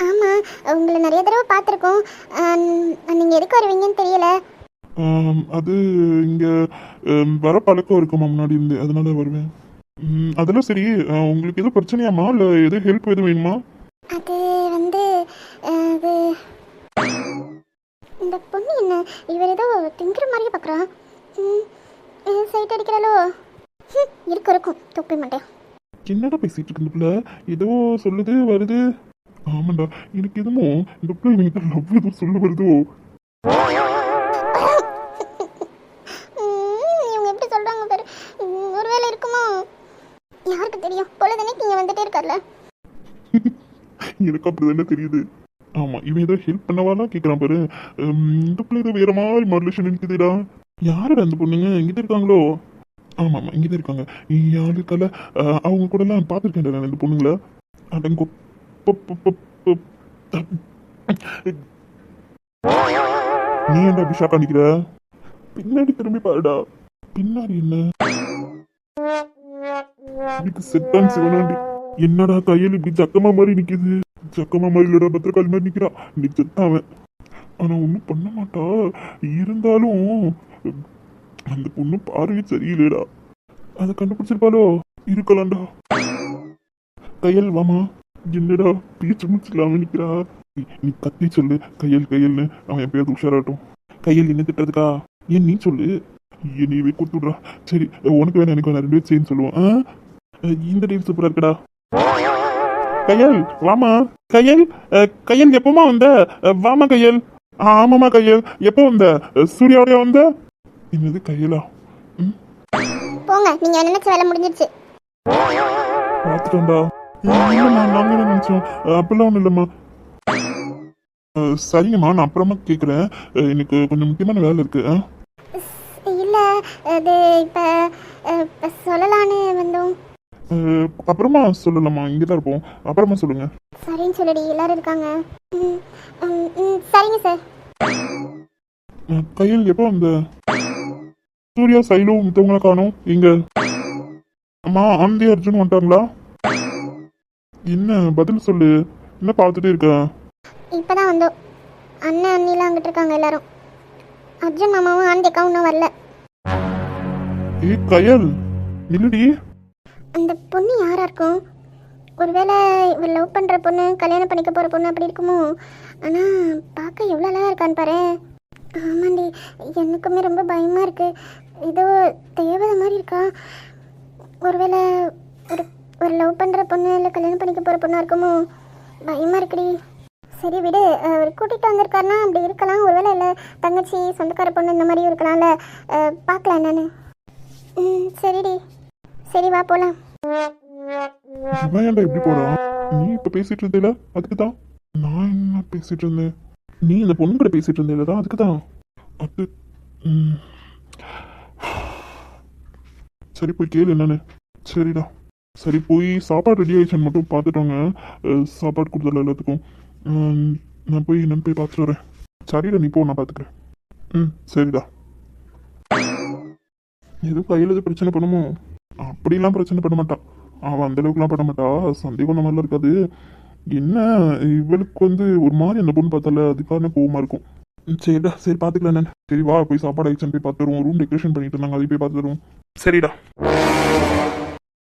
Speaker 2: ஆமாம் உங்களை நிறைய தடவை பார்த்துருக்கோம். நீங்கள் எதுக்கு வருவீங்கன்னு தெரியல.
Speaker 3: அது இங்கே வர பழக்கம் இருக்குமா முன்னாடி இருந்து, அதனால வருவேன். அதெல்லாம் சரி, உங்களுக்கு எதுவும் பிரச்சனையாம்மா? இல்லை எதுவும் ஹெல்ப் எதுவும் வேணுமா?
Speaker 2: அது வந்து அது இந்த பொண்ணு என்ன இவர் ஏதோ திங்கிற மாதிரியே பார்க்குறான். சைட் அடிக்கிறாளோ? இருக்கும் தொப்பி மாட்டேன்.
Speaker 3: என்னடா பேசிட்டு இருக்கு இந்த பிள்ளை? ஏதோ சொல்லுது வருது. ஆமாண்டா, எனக்கு எதுமோ இந்த பிள்ளை இவங்க லவ் ஏதோ சொல்ல வருதோ.
Speaker 2: இவங்க எப்படி சொல்றாங்க பாரு. ஒருவேளை இருக்குமோ, யாருக்கு தெரியும். பொழுதுனைக்கு இங்க வந்துட்டே இருக்கார்ல.
Speaker 3: எனக்கு அப்படிதானே தெரியுது. ஆமா, இவன் ஏதோ ஹெல்ப் பண்ணவாலாம் கேட்கறான் பாரு. இந்த பிள்ளை ஏதோ வேற மாதிரி மாடுலேஷன் இருக்குதுடா. யாருடா அந்த பொண்ணுங்க? இங்கிட்ட இருக்காங்களோ? ஆமா ஆமா, இங்கதான் இருக்காங்க. யாரு தலை? அவங்க கூட எல்லாம் பார்த்துருக்கேன் நான் இந்த பொண்ணுங்கள. அடங்கோ நீ ஏன்டா அப்படி ஷாக்கா நிக்கிற? பின்னாடி திரும்பி பாருடா. பின்னாடி என்ன? இதுக்கு செட்டான் சிவனாண்டி. என்னடா கையில் இப்படி ஜக்கமா மாதிரி நிக்குது? ஜக்கமா மாதிரி இல்லடா, பத்திரக்காளி மாதிரி நிக்கிறா. இன்னைக்கு செத்தாவன். ஆனா ஒன்றும் பண்ண மாட்டா. இருந்தாலும் அந்த பொண்ணு பார்வை சரியில்லைடா. அதை கண்டுபிடிச்சிருப்பாளோ? இருக்கலாம்டா. கையல் வாமா. என்னடா பேச்சு முடிச்சிடலாம நிக்கிறா? நீ கத்தி சொல்லு, கையல் கையல்னு. அவன் எப்பயாவது உஷாராட்டும். கையல் என்ன திட்டுறதுக்கா? ஏன் நீ சொல்லு. நீவே கொடுத்துடுறா. சரி, உனக்கு வேணா எனக்கு வேணா, ரெண்டு பேரும் சேர்ந்து சொல்லுவோம். இந்த டீம் சூப்பரா இருக்கடா. கையல் வாமா. கையல் கையல் எப்பமா வந்த? வாமா கையல். ஆமாமா கையல், எப்போ வந்த? சூர்யாவோடய வந்த? என்னது கையலா?
Speaker 2: போங்க, நீங்க நினைச்ச வேலை முடிஞ்சிருச்சு.
Speaker 3: பார்த்துட்டோம்டா. இல்லைம்மா, நாங்க என்ன நினைச்சோம்? அப்பெல்லாம் ஒன்றும் இல்லைம்மா. சரிங்கம்மா, நான் அப்புறமா கேட்குறேன். எனக்கு கொஞ்சம் முக்கியமான வேலை இருக்கு.
Speaker 2: இல்ல, அது இப்ப சொல்லலான்னு வந்தோம்.
Speaker 3: அப்புறமா சொல்லலாமா? இங்கே தான் இருப்போம். அப்புறமா சொல்லுங்க.
Speaker 2: சரின்னு சொல்லுடி, எல்லாரும் இருக்காங்க. சரிங்க சார்.
Speaker 3: கையில் எப்போ வந்த? சூர்யா சைலு மித்தவங்கள காணோம். எங்க? அம்மா, ஆனந்தி அர்ஜுன் வந்துட்டாங்களா? என்ன பதில் சொல்லு. என்ன பார்த்துட்டே இருக்க?
Speaker 2: இப்பதான் வந்தோம். அண்ணன் அண்ணிலாம் அங்கிட்டு இருக்காங்க எல்லாரும். அர்ஜுன் மாமாவும் ஆனந்தி அக்காவும் இன்னும் வரல.
Speaker 3: கயல் நில்லுடி.
Speaker 2: அந்த பொண்ணு யாரா இருக்கும்? ஒருவேளை இவள் லவ் பண்ற பொண்ணு, கல்யாணம் பண்ணிக்க போற பொண்ணு அப்படி இருக்குமோ? ஆனா பார்க்க எவ்வளோ அழகா இருக்கான்னு பாரு. ஆமாண்டி, எனக்குமே ரொம்ப பயமா இருக்கு. ஏதோ தேவதை மாதிரி இருக்கா. ஒருவேளை ஒரு லவ் பண்ற பொண்ணு இல்லை கல்யாணம் பண்ணிக்க போற பொண்ணா இருக்குமோ? பயமா இருக்குடி. சரி விடு, அவர் கூட்டிகிட்டு வந்திருக்காருன்னா அப்படி இருக்கலாம். ஒருவேளை இல்லை தங்கச்சி, சொந்தக்கார பொண்ணு இந்த மாதிரி இருக்கலாம்ல. பார்க்கலாம் என்னன்னு. சரிடி, சரி வா போகலாம்.
Speaker 3: இவன் ஏன்டா இப்படி போறான்? நீ இப்ப பேசிட்டு இருந்தேல, அதுக்கு தான். நான் என்ன பேசிட்டு இருந்தேன்? நீ இந்த பொண்ணு கூட பேசிட்டு இருந்தேல தான், அதுக்கு தான். அது சரி, போய் கேளு என்னன்னு. சரிடா. சரி, போய் சாப்பாடு ரெடி ஆயிடுச்சுன்னு மட்டும் பார்த்துட்டோங்க. சாப்பாடு கொடுத்தல எல்லாத்துக்கும். நான் போய் என்னன்னு போய் பார்த்துட்டு வரேன். சரிடா, நீ போ, நான் பார்த்துக்கிறேன். சரிடா. எதுவும் கையில் எதுவும் பிரச்சனை பண்ணுமோ? அப்படிலாம் பிரச்சனை பண்ண மாட்டான். அவன் அந்த அளவுக்குலாம் பண்ண மாட்டா. சந்தேகம் அந்த மாதிரிலாம் இருக்காது. என்ன இவளுக்கு வந்து ஒரு மாதிரி அந்த பொண்ணு பார்த்தால, அதுக்கான கோவமா இருக்கும். சரிடா, சரி பார்த்துக்கலாம் நான். சரி வா, போய் சாப்பாடு ஆயிடுச்சுன்னு போய் பார்த்து வருவோம். ரூம் டெக்கரேஷன் பண்ணிட்டு இருந்தாங்க, அதையும் போய் பார்த்து வருவோம். சரிடா.